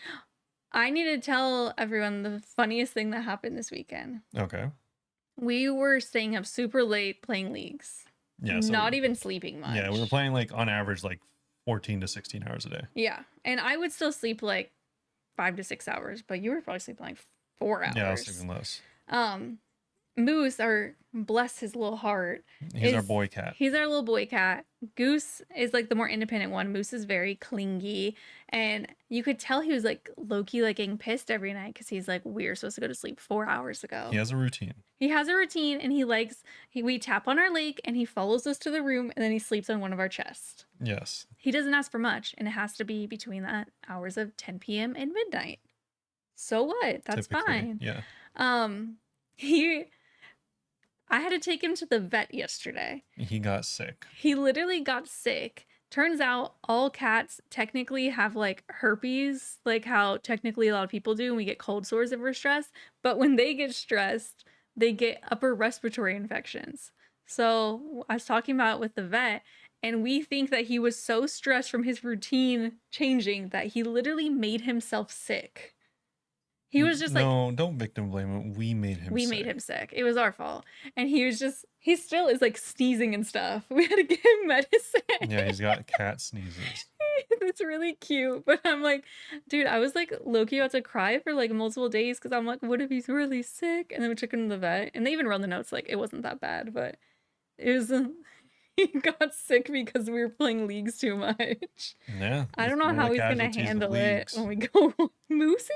I need to tell everyone the funniest thing that happened this weekend. Okay. We were staying up super late playing leagues. Yeah. So not even sleeping much. Yeah, we were playing like on average like 14 to 16 hours a day. Yeah. And I would still sleep like 5 to 6 hours, but you were probably sleeping like 4 hours. Yeah, I was sleeping less. Moose, bless his little heart. He's our boy cat. He's our little boy cat. Goose is like the more independent one. Moose is very clingy. And you could tell he was like low-key like getting pissed every night because he's like, we're supposed to go to sleep 4 hours ago. He has a routine. He has a routine and we tap on our lake and he follows us to the room and then he sleeps on one of our chests. Yes. He doesn't ask for much and it has to be between the hours of 10 p.m. and midnight. So what? That's fine. Yeah. I had to take him to the vet yesterday. He got sick. He literally got sick. Turns out all cats technically have like herpes, like how technically a lot of people do when we get cold sores if we're stressed. But when they get stressed, they get upper respiratory infections. So I was talking about it with the vet, and we think that he was so stressed from his routine changing that he literally made himself sick. He was just no, don't victim blame him. We made him sick. We made him sick. It was our fault. And he still is like sneezing and stuff. We had to give him medicine. Yeah, he's got cat sneezes. It's really cute. But I'm like, dude, I was like low-key about to cry for like multiple days because I'm like, what if he's really sick? And then we took him to the vet. And they even run the notes like it wasn't that bad, but it was he got sick because we were playing leagues too much. Yeah. I don't know how he's gonna handle it when we go mooses.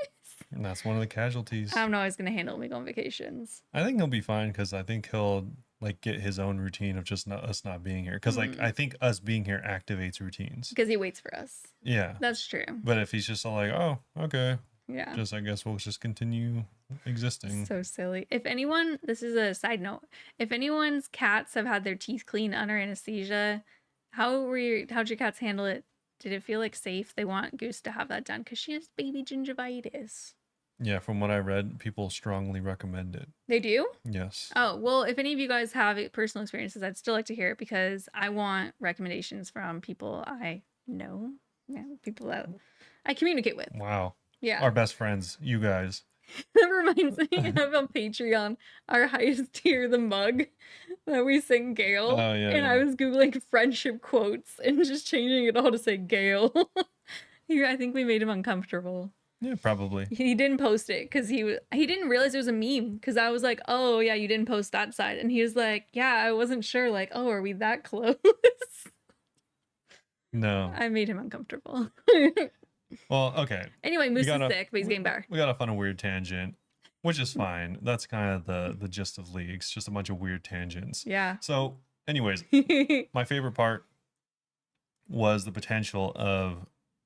And that's one of the casualties. I don't know how he's gonna handle it when we go on vacations. I think he'll be fine because I think he'll like get his own routine of just us not being here. Because like I think us being here activates routines. Because he waits for us. Yeah. That's true. But if he's just all like, oh, okay. Yeah. I guess we'll just continue existing. So silly. If anyone, this is a side note, if anyone's cats have had their teeth cleaned under anesthesia, how'd your cats handle it? Did it feel like safe? They want Goose to have that done because she has baby gingivitis. Yeah, from what I read, people strongly recommend it. They do? Yes. Oh, well, if any of you guys have personal experiences, I'd still like to hear it because I want recommendations from people I know. Yeah, people that I communicate with. Wow. Yeah. Our best friends, you guys. That reminds me of on Patreon, our highest tier, the mug that we sing Gale. Oh, yeah, And yeah. I was Googling friendship quotes and just changing it all to say Gale. I think we made him uncomfortable. Yeah, probably. He didn't post it because he didn't realize it was a meme because I was like, oh yeah, you didn't post that side. And he was like, yeah, I wasn't sure. Like, oh, are we that close? No. I made him uncomfortable. Well, okay. Anyway, Moose is sick, but he's getting better. We got off on a weird tangent, which is fine. That's kind of the gist of leagues, just a bunch of weird tangents. Yeah. So, anyways, my favorite part was the potential of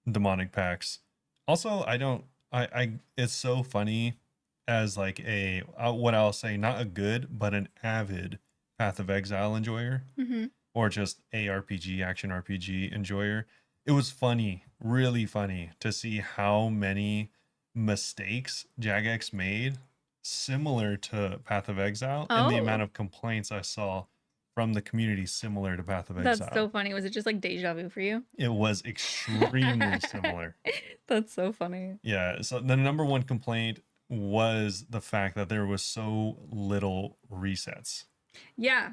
demonic pacts. Also, I it's so funny as like a what I'll say, not a good, but an avid Path of Exile enjoyer, or just ARPG, action RPG enjoyer. It was funny, really funny to see how many mistakes Jagex made similar to Path of Exile, and the amount of complaints I saw from the community similar to Path of Exile. That's so funny. Was it just like deja vu for you? It was extremely similar. That's so funny. Yeah. So the number one complaint was the fact that there was so little resets. Yeah.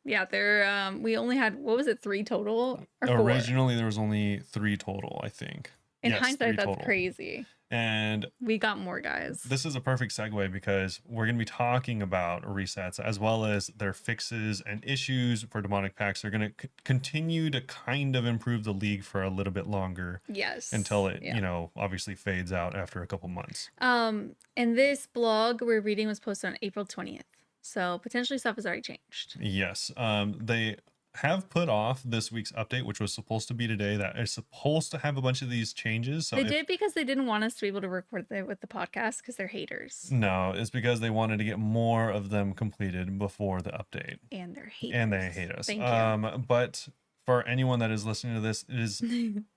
Yeah, there we only had, what was it, 3 total or 4? Originally there was only 3 total, I think. In hindsight, that's crazy. And we got more guys. This is a perfect segue because we're going to be talking about resets as well as their fixes and issues for demonic pacts. They're going to continue to kind of improve the league for a little bit longer. Yes. Until it, you know, obviously fades out after a couple months. And this blog we're reading was posted on April 20th. So potentially stuff has already changed. Yes. They have put off this week's update, which was supposed to be today, that is supposed to have a bunch of these changes. So they did because they didn't want us to be able to record it with the podcast because they're haters. No, it's because they wanted to get more of them completed before the update. And they're haters. And they hate us. Thank you. But for anyone that is listening to this, it is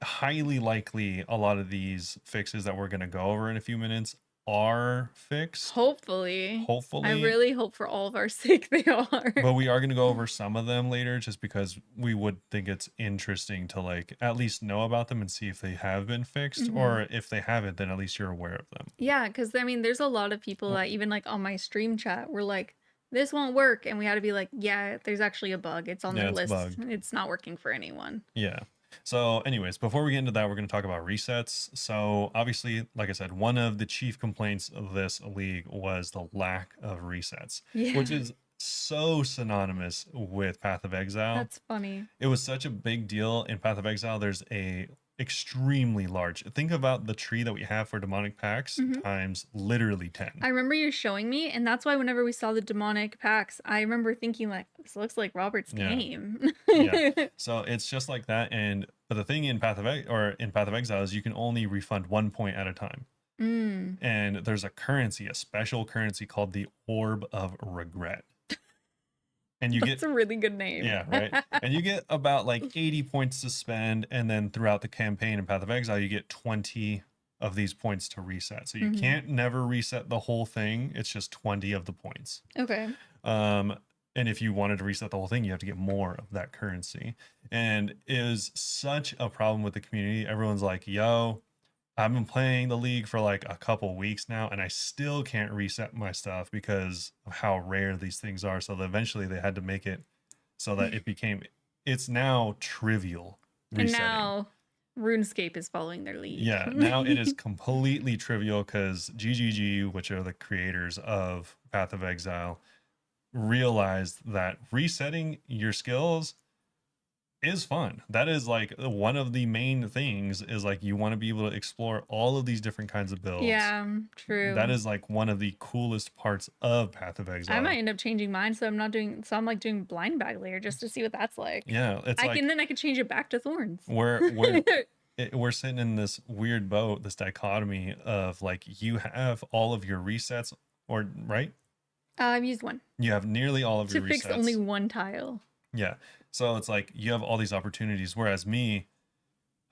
highly likely a lot of these fixes that we're going to go over in a few minutes are fixed. Hopefully. I really hope for all of our sake they are. But we are going to go over some of them later just because we would think it's interesting to like at least know about them and see if they have been fixed, or if they haven't, then at least you're aware of them. Yeah, because I mean there's a lot of people that even like on my stream chat were like, this won't work, and we had to be like, yeah, there's actually a bug. It's on the list. It's not working for anyone. Yeah. So anyways, before we get into that, we're going to talk about resets. So obviously, like I said, one of the chief complaints of this league was the lack of resets, which is so synonymous with Path of Exile. That's funny. It was such a big deal in Path of Exile. There's a extremely large, think about the tree that we have for demonic pacts times literally 10. I remember you showing me, and that's why whenever we saw the demonic pacts, I remember thinking like, this looks like Robert's game. Yeah. So it's just like that. And but the thing in Path of Exile is you can only refund 1 point at a time. And there's a currency, a special currency called the Orb of Regret. And you That's a really good name. Yeah, right. And you get about like 80 points to spend, and then throughout the campaign in Path of Exile, you get 20 of these points to reset. So you can't never reset the whole thing. It's just 20 of the points. Okay. And if you wanted to reset the whole thing, you have to get more of that currency. And it is such a problem with the community. Everyone's like, yo, I've been playing the league for like a couple weeks now, and I still can't reset my stuff because of how rare these things are. So eventually they had to make it so that it's now trivial resetting. And now RuneScape is following their lead. Yeah, now it is completely trivial because GGG, which are the creators of Path of Exile, realized that resetting your skills is fun. That is like one of the main things is like you want to be able to explore all of these different kinds of builds. Yeah, true. That is like one of the coolest parts of Path of Exile. I might end up changing mine, so I'm like doing blind bag layer just to see what that's like. Yeah, it's then I could change it back to thorns. We're sitting in this weird boat, this dichotomy of like you have all of your resets, or right? I've used one. You have nearly all of your resets. To fix only one tile. Yeah. So it's like you have all these opportunities, whereas me,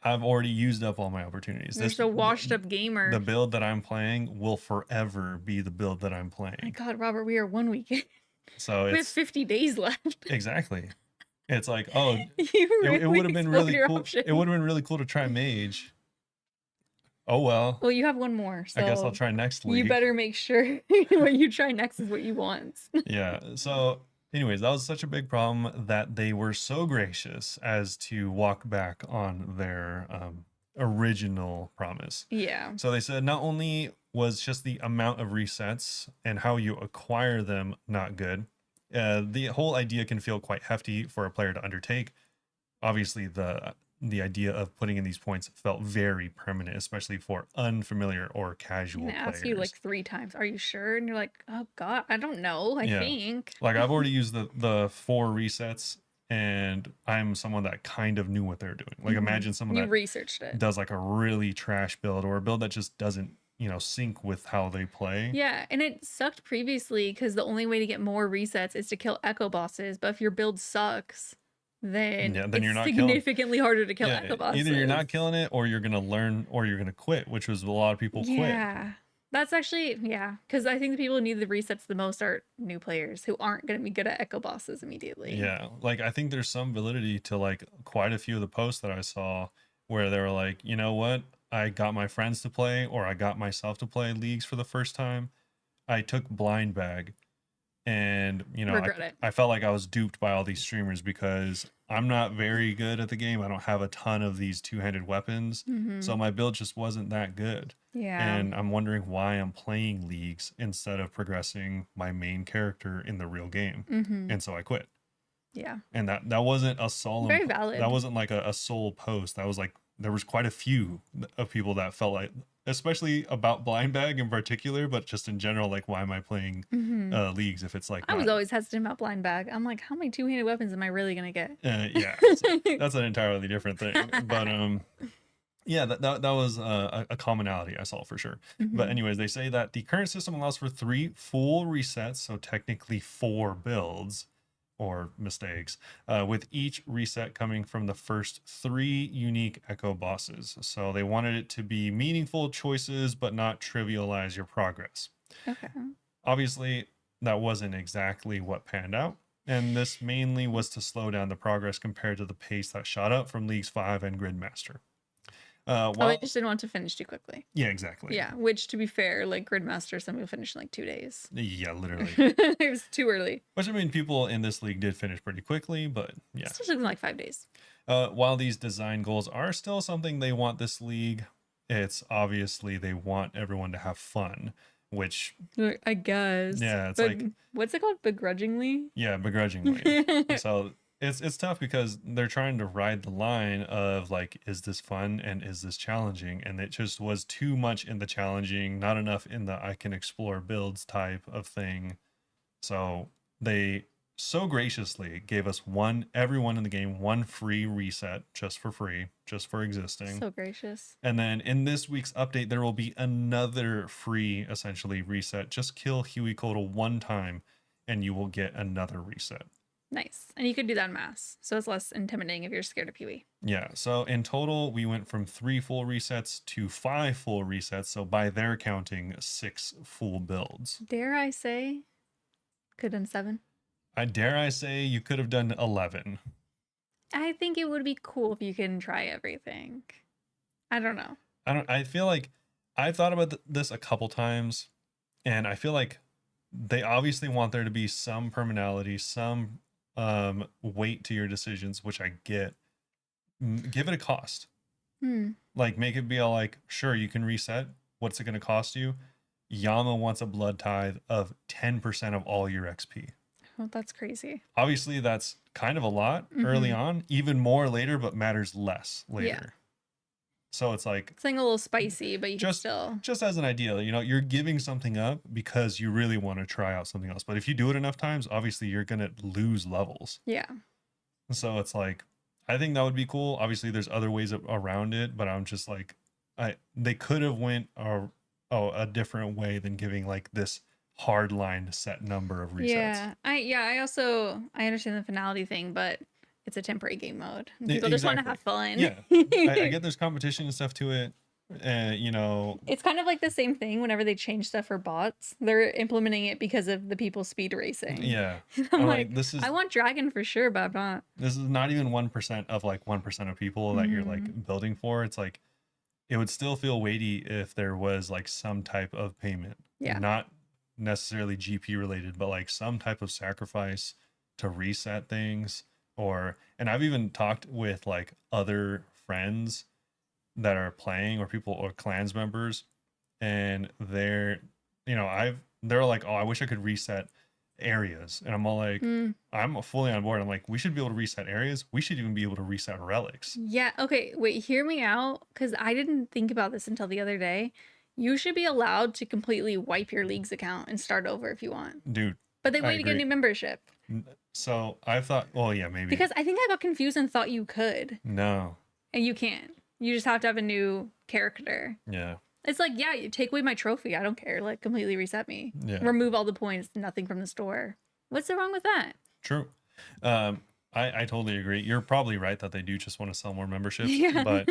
I've already used up all my opportunities. You're so washed up gamer. The build that I'm playing will forever be the build that I'm playing. My God, Robert, we are 1 week in. So we have 50 days left. Exactly. It's like, oh, it would have been really cool. options. It would have been really cool to try mage. Oh well. Well, you have one more, so I guess I'll try next league. You better make sure what you try next is what you want. Yeah. So, anyways, that was such a big problem that they were so gracious as to walk back on their original promise. Yeah. So they said not only was just the amount of resets and how you acquire them not good, the whole idea can feel quite hefty for a player to undertake. Obviously, the idea of putting in these points felt very permanent, especially for unfamiliar or casual players. I ask you like 3 times, are you sure? And you're like, oh God, I don't know. I think. Like I've already used the 4 resets, and I'm someone that kind of knew what they're doing. Like imagine someone that researched it, does like a really trash build or a build that just doesn't, sync with how they play. Yeah, and it sucked previously because the only way to get more resets is to kill echo bosses. But if your build sucks, then you're not significantly harder to kill echo bosses. Either you're not killing it, or you're gonna learn, or you're gonna quit, which was a lot of people quit. Yeah, that's actually because I think the people who need the resets the most are new players who aren't gonna be good at echo bosses immediately. Yeah, like I think there's some validity to like quite a few of the posts that I saw where they were like, you know what, I got my friends to play, or I got myself to play leagues for the first time. I took blind bag, and I felt like I was duped by all these streamers because I'm not very good at the game. I don't have a ton of these two-handed weapons, so my build just wasn't that good. Yeah, and I'm wondering why I'm playing leagues instead of progressing my main character in the real game. And so I quit. Yeah, and that wasn't a solemn, very valid. That wasn't like a sole post. That was like, there was quite a few of people that felt like, especially about blind bag in particular, but just in general, like, why am I playing leagues if it's like I was always hesitant about blind bag. I'm like, how many two-handed weapons am I really gonna get? Yeah, so that's an entirely different thing. But yeah, that was a commonality I saw for sure. But anyways, they say that the current system allows for 3 full resets, so technically 4 builds or mistakes, with each reset coming from the first 3 unique echo bosses. So they wanted it to be meaningful choices, but not trivialize your progress. Okay. Obviously, that wasn't exactly what panned out, and this mainly was to slow down the progress compared to the pace that shot up from Leagues 5 and Gridmaster. I just didn't want to finish too quickly. Yeah, exactly. Yeah, which, to be fair, like Gridmaster, some people finished in like 2 days. Yeah, literally. It was too early. Which, I mean, people in this league did finish pretty quickly, but yeah. It took them like 5 days. While these design goals are still something they want this league, it's obviously they want everyone to have fun, which I guess. Yeah, it's like, what's it called? Begrudgingly? Yeah, begrudgingly. So it's tough because they're trying to ride the line of like, is this fun and is this challenging? And it just was too much in the challenging, not enough in the I can explore builds type of thing. So they so graciously gave us everyone in the game, 1 free reset just for free, just for existing. So gracious. And then in this week's update, there will be another free, essentially, reset. Just kill Huey Codal 1 time and you will get another reset. Nice. And you could do that en masse, so it's less intimidating if you're scared of Huey. Yeah, so in total, we went from 3 full resets to 5 full resets. So by their counting, 6 full builds. Dare I say, could have done 7? Dare I say you could have done 11. I think it would be cool if you can try everything. I don't know. I feel like I've thought about this a couple times, and I feel like they obviously want there to be some permanality, some weight to your decisions, which I get. Give it a cost. Like, make it be all like, sure, you can reset. What's it going to cost you? Yama wants a blood tithe of 10% of all your XP. Oh, that's crazy. Obviously, that's kind of a lot early on, even more later, but matters less later. Yeah. So it's like, it's like a little spicy, but you can still. Just as an idea, you're giving something up because you really want to try out something else. But if you do it enough times, obviously you're going to lose levels. Yeah. So it's like, I think that would be cool. Obviously, there's other ways around it, but I'm just like, they could have went a different way than giving like this hard line set number of resets. Yeah. I understand the finality thing, but it's a temporary game mode. People just want to have fun. Yeah, I get there's competition and stuff to it. You know, it's kind of like the same thing whenever they change stuff for bots. They're implementing it because of the people speed racing. Yeah, I'm like, I want Dragon for sure, but I'm not. This is not even 1% of like 1% of people that you're like building for. It's like it would still feel weighty if there was like some type of payment. Yeah. Not necessarily GP related, but like some type of sacrifice to reset things. And I've even talked with like other friends that are playing or people or clans members, and they're like, oh, I wish I could reset areas, and I'm all like, I'm fully on board. I'm like, we should be able to reset areas. We should even be able to reset relics. Yeah. Okay. Wait, hear me out, because I didn't think about this until the other day. You should be allowed to completely wipe your league's account and start over if you want. Dude. But they want you to get a new membership. So I thought, well, yeah, maybe. Because I think I got confused and thought you could. No. And you can't. You just have to have a new character. Yeah. It's like, yeah, you take away my trophy. I don't care. Like, completely reset me. Yeah. Remove all the points. Nothing from the store. What's the wrong with that? True. I totally agree. You're probably right that they do just want to sell more memberships. Yeah. But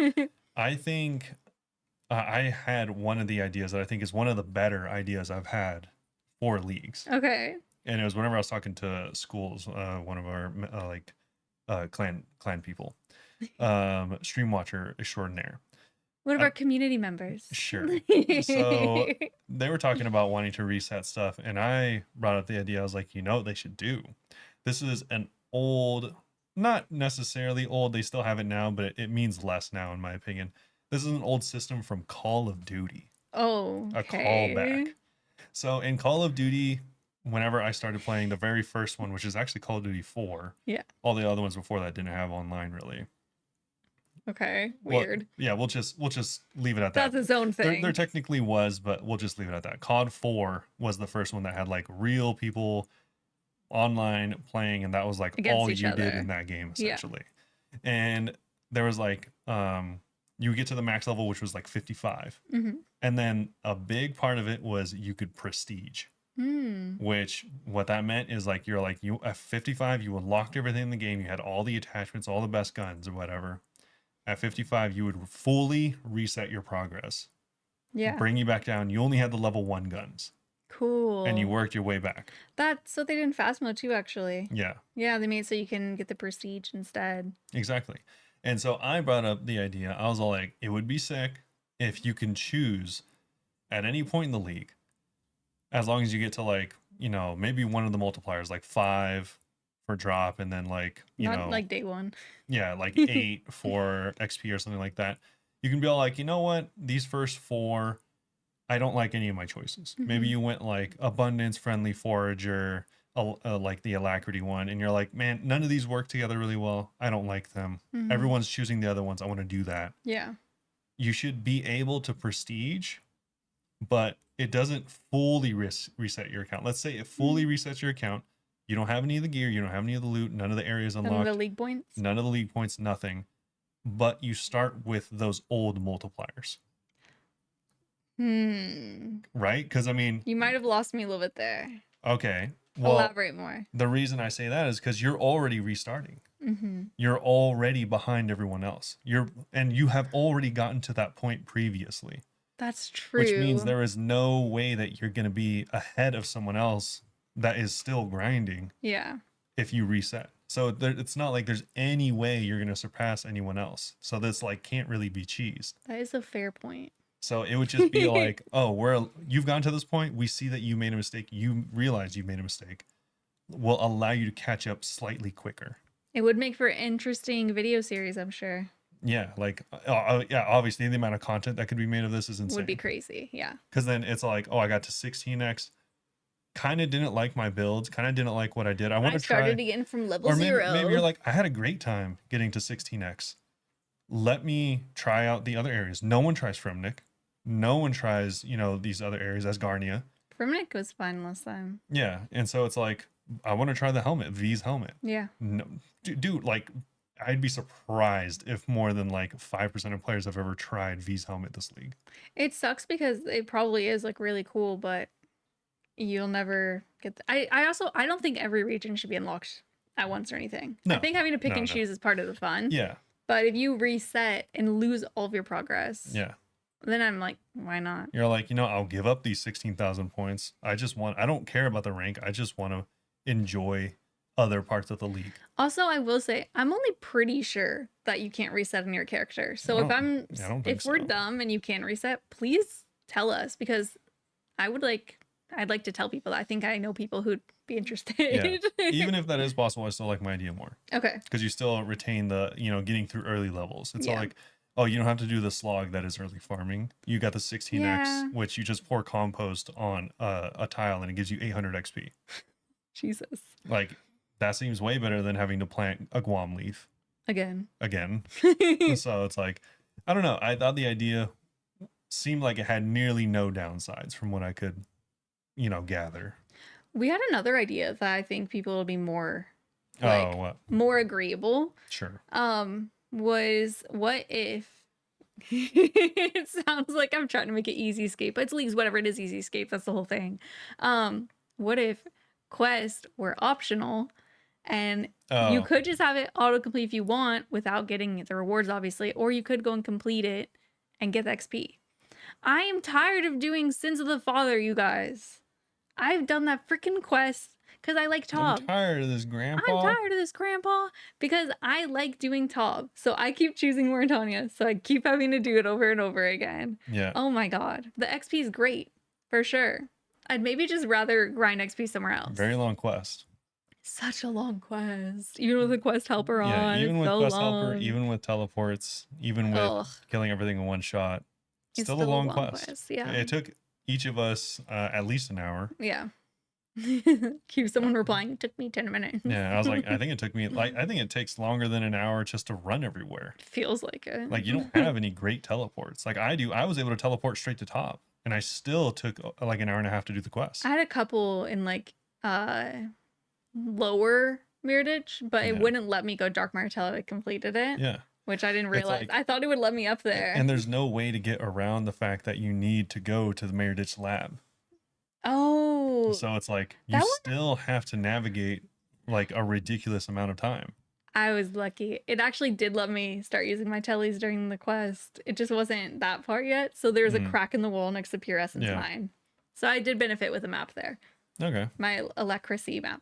I think I had one of the ideas that I think is one of the better ideas I've had for leagues. Okay. And it was whenever I was talking to schools, one of our clan people, stream watcher extraordinaire. One of our community members. Sure. So they were talking about wanting to reset stuff, and I brought up the idea. I was like, you know what they should do? This is an old, not necessarily old, they still have it now, but it means less now, in my opinion. This is an old system from Call of Duty. Oh, okay. A callback. So in Call of Duty, whenever I started playing the very first one, which is actually Call of Duty 4. Yeah. All the other ones before that didn't have online, really. Okay, weird. Well, yeah, we'll just leave it at that. That's its own thing. There technically was, but we'll just leave it at that. COD 4 was the first one that had like real people online playing, and that was like against all you did in that game, essentially. Yeah. And there was like you get to the max level, which was like 55. And then a big part of it was you could prestige. Which what that meant is like you at 55, you unlocked everything in the game, you had all the attachments, all the best guns or whatever. At 55, you would fully reset your progress. Yeah. Bring you back down. You only had the level 1 guns. Cool. And you worked your way back. That's what they did in fast mode too, actually. Yeah. Yeah, they made it so you can get the prestige instead. Exactly. And so I brought up the idea. I was all like, it would be sick if you can choose at any point in the league, as long as you get to like, maybe one of the multipliers, like 5 for drop, and then like, Not like day 1. Yeah, like 8 for XP or something like that. You can be all like, you know what? These first 4, I don't like any of my choices. Maybe you went like abundance, friendly forager, like the alacrity one, and you're like, man, none of these work together really well. I don't like them. Everyone's choosing the other ones. I want to do that. Yeah. You should be able to prestige, but it doesn't fully reset your account. Let's say it fully resets your account. You don't have any of the gear. You don't have any of the loot. None of the areas unlocked. None of the league points? None of the league points, nothing. But you start with those old multipliers. Right? Because, I mean... You might have lost me a little bit there. Okay. Well, elaborate more. The reason I say that is because you're already restarting. You're already behind everyone else. And you have already gotten to that point previously. That's true. Which means there is no way that you're going to be ahead of someone else that is still grinding. Yeah. If you reset. So it's not like there's any way you're going to surpass anyone else. So this like can't really be cheesed. That is a fair point. So it would just be like, oh, you've gone to this point. We see that you made a mistake. You realize you made a mistake. We'll allow you to catch up slightly quicker. It would make for an interesting video series, I'm sure. Yeah, like, yeah, obviously the amount of content that could be made of this is insane. Would be crazy, yeah. Because then it's like, I got to 16x. Kind of didn't like my builds. Kind of didn't like what I did. I want to try. Started again from level 0. Maybe you're like, I had a great time getting to 16x. Let me try out the other areas. No one tries Fremnik. No one tries, these other areas as Garnia. Fremnik was fine last time. Yeah, and so it's like, I want to try the helmet, V's helmet. Yeah. No, dude, like, I'd be surprised if more than like 5% of players have ever tried V's helmet this league. It sucks because it probably is like really cool, but you'll never get I don't think every region should be unlocked at once or anything. No. I think having to pick No, and no. choose is part of the fun. Yeah. But if you reset and lose all of your progress, Yeah. then I'm like, why not? You're like, you know, I'll give up these 16,000 points. I don't care about the rank. I just want to enjoy other parts of the league. Also, I will say, I'm only pretty sure that you can't reset in your character. So if we're dumb and you can reset, please tell us, because I'd like to tell people that. I think I know people who'd be interested. Yeah. Even if that is possible, I still like my idea more. Okay. Because you still retain the, getting through early levels. It's not like, oh, you don't have to do the slog that is early farming. You got the 16x, which you just pour compost on a tile and it gives you 800 XP. Jesus. Like, that seems way better than having to plant a guam leaf. Again. So it's like, I don't know. I thought the idea seemed like it had nearly no downsides from what I could, gather. We had another idea that I think people will be more more agreeable. Sure. Was what if it sounds like I'm trying to make it easy escape, but it's leagues, whatever it is, easy escape. That's the whole thing. What if quests were optional and you could just have it autocomplete if you want without getting the rewards, obviously, or you could go and complete it and get the XP. I am tired of doing Sins of the Father, you guys. I've done that freaking quest because I like Tob. I'm tired of this, Grandpa. Because I like doing Tob. So I keep choosing Mauritania. So I keep having to do it over and over again. Yeah. Oh my God. The XP is great. For sure. I'd maybe just rather grind XP somewhere else. Very long quest. Such a long quest. Even with the quest helper on. Yeah, even with quest long. helper, even with teleports, even with killing everything in one shot. Still a long quest. Yeah. It took each of us at least an hour. Yeah. Keep someone replying, it took me 10 minutes. Yeah, I was like, I think it takes longer than an hour just to run everywhere. Feels like it. Like, you don't have any great teleports. Like I do. I was able to teleport straight to top, and I still took like an hour and a half to do the quest. I had a couple in like lower Mirditch, but it wouldn't let me go Darkmire until I completed it. Yeah. Which I didn't realize. I thought it would let me up there. And there's no way to get around the fact that you need to go to the Mirditch lab. Oh. So it's like you still have to navigate like a ridiculous amount of time. I was lucky. It actually did let me start using my tellies during the quest. It just wasn't that part yet. So there was a crack in the wall next to Pure Essence Mine. So I did benefit with a map there. Okay. My Electricity map.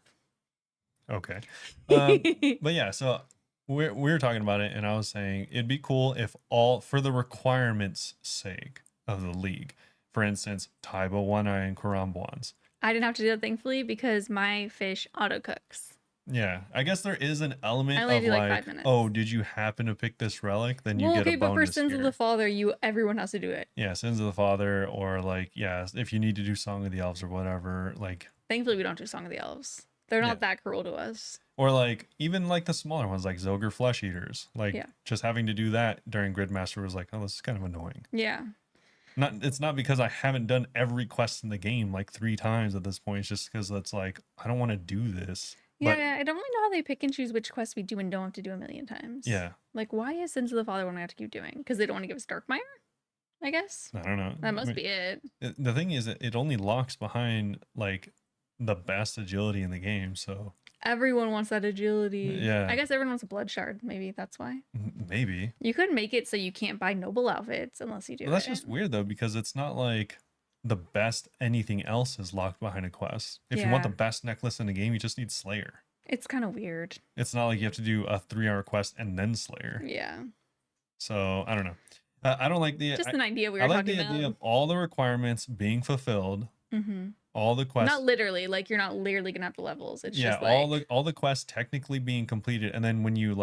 Okay. But yeah, so we were talking about it, and I was saying it'd be cool if for the requirements' sake of the league, for instance, Taiba, One Eye, and Karambwans. I didn't have to do that, thankfully, because my fish auto cooks. Yeah, I guess there is an element of like 5 minutes. Oh, did you happen to pick this relic? Then you get a bonus. Okay, but for Sins of the Father, everyone has to do it. Yeah, Sins of the Father, or like, yeah, if you need to do Song of the Elves or whatever, like. Thankfully, we don't do Song of the Elves. They're not that cruel to us. Or like even like the smaller ones, like Zogre Flesh Eaters, like just having to do that during Gridmaster was like, oh, this is kind of annoying. Yeah. It's not because I haven't done every quest in the game like 3 times at this point. It's just because it's like I don't want to do this. Yeah, I don't really know how they pick and choose which quests we do and don't have to do a million times. Yeah. Like, why is Sins of the Father one we have to keep doing? Because they don't want to give us Darkmire? I guess. I don't know. That must be it. The thing is, it only locks behind like the best agility in the game, so. Everyone wants that agility. Yeah. I guess everyone wants a blood shard. Maybe that's why. Maybe. You could make it so you can't buy noble outfits unless you do that's just weird, though, because it's not like the best anything else is locked behind a quest. If you want the best necklace in the game, you just need Slayer. It's kind of weird. It's not like you have to do a 3-hour quest and then Slayer. Yeah. So, I don't know. I don't like the... Just an idea we were talking about. I like the idea of all the requirements being fulfilled. Mm-hmm. All the quests, not literally, like you're not literally gonna have the levels. It's just like all the quests technically being completed, and then when you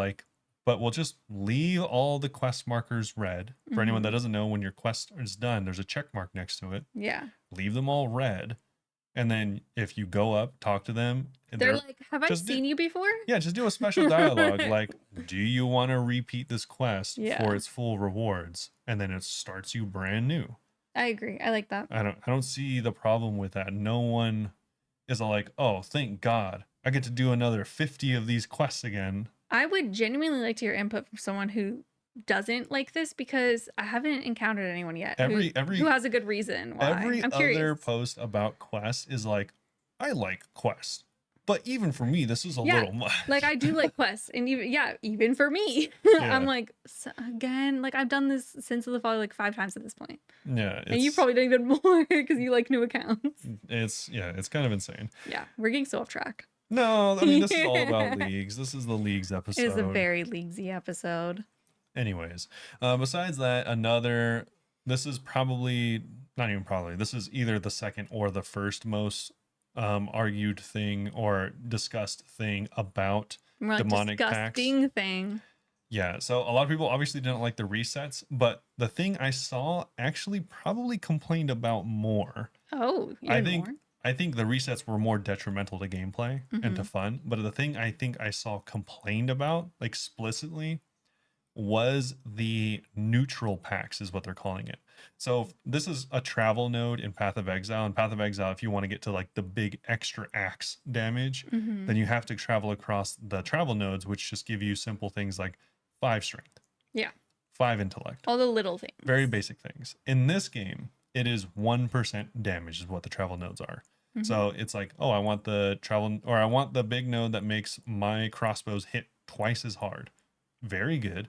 but we'll just leave all the quest markers red. For anyone that doesn't know, when your quest is done, there's a check mark next to it. Yeah. Leave them all red, and then if you go up, talk to them. They're like, "Have I seen you before?" Yeah, just do a special dialogue like, "Do you want to repeat this quest for its full rewards?" And then it starts you brand new. I agree. I like that. I don't see the problem with that. No one is like, oh, thank God, I get to do another 50 of these quests again. I would genuinely like to hear input from someone who doesn't like this, because I haven't encountered anyone yet who has a good reason why. Every other post about quests is like, I like quests. But even for me, this is a little much. Like I do like quests, and even for me, I'm like, again, like I've done this since the fall like 5 times at this point. Yeah, and you probably done even more because you like new accounts. It's kind of insane. Yeah, we're getting so off track. No, I mean this is all about leagues. This is the leagues episode. It is a very leaguesy episode. Anyways, besides that, this is probably not even probably. This is either the second or the first most argued thing or discussed thing about demonic pacts. Disgusting thing. Yeah, so a lot of people obviously didn't like the resets, but the thing I saw actually probably complained about more. Oh, I think the resets were more detrimental to gameplay and to fun, but the thing I think I saw complained about explicitly was the neutral packs, is what they're calling it. So this is a travel node in Path of Exile. In Path of Exile, if you want to get to like the big extra axe damage, then you have to travel across the travel nodes, which just give you simple things like 5 strength. Yeah. 5 intellect. All the little things. Very basic things. In this game, it is 1% damage is what the travel nodes are. So it's like, oh, I want the travel, or I want the big node that makes my crossbows hit twice as hard. Very good.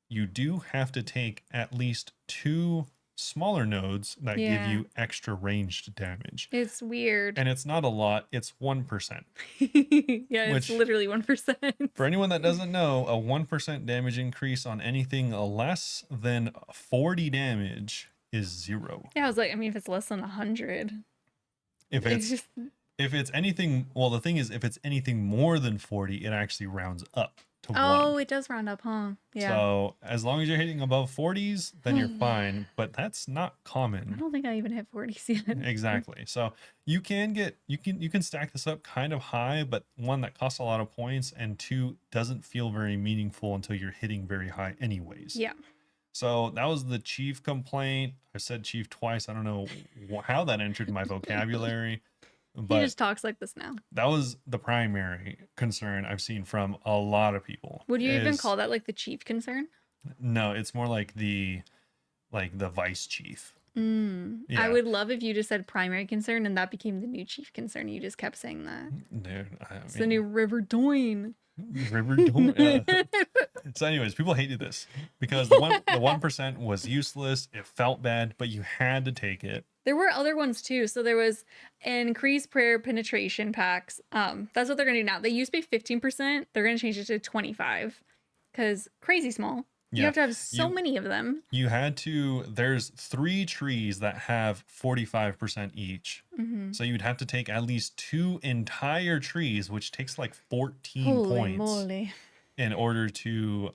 You do have to take at least 2 smaller nodes that give you extra ranged damage. It's weird. And it's not a lot. It's 1%. It's literally 1%. For anyone that doesn't know, a 1% damage increase on anything less than 40 damage is 0. Yeah, I was like, I mean, if it's less than 100. If it's anything, well, the thing is, if it's anything more than 40, it actually rounds up to 1. Oh, it does round up, huh? Yeah. So as long as you're hitting above 40s, then you're fine. But that's not I common. don't think I even hit 40s yet. Exactly. So you can stack this up kind of high, but 1, that costs a lot of points, and 2, doesn't feel very meaningful until you're hitting very high anyways. Yeah. So that was the chief complaint. I said chief twice. I don't know how that entered my vocabulary. But he just talks like this now. That was the primary concern I've seen from a lot of people. Would you even call that like the chief concern? No, it's more like the vice chief. Yeah. I would love if you just said primary concern and that became the new chief concern. You just kept saying that. Dude, it's the new River Doyne. So anyways, people hated this because the 1% was useless. It felt bad, but you had to take it. There were other ones too. So there was increased prayer penetration packs. That's what they're gonna do now. They used to be 15%. They're gonna change it to 25 because crazy small. You have to have so many of them. There's 3 trees that have 45% each. So you'd have to take at least 2 entire trees, which takes like 14 points moly. In order to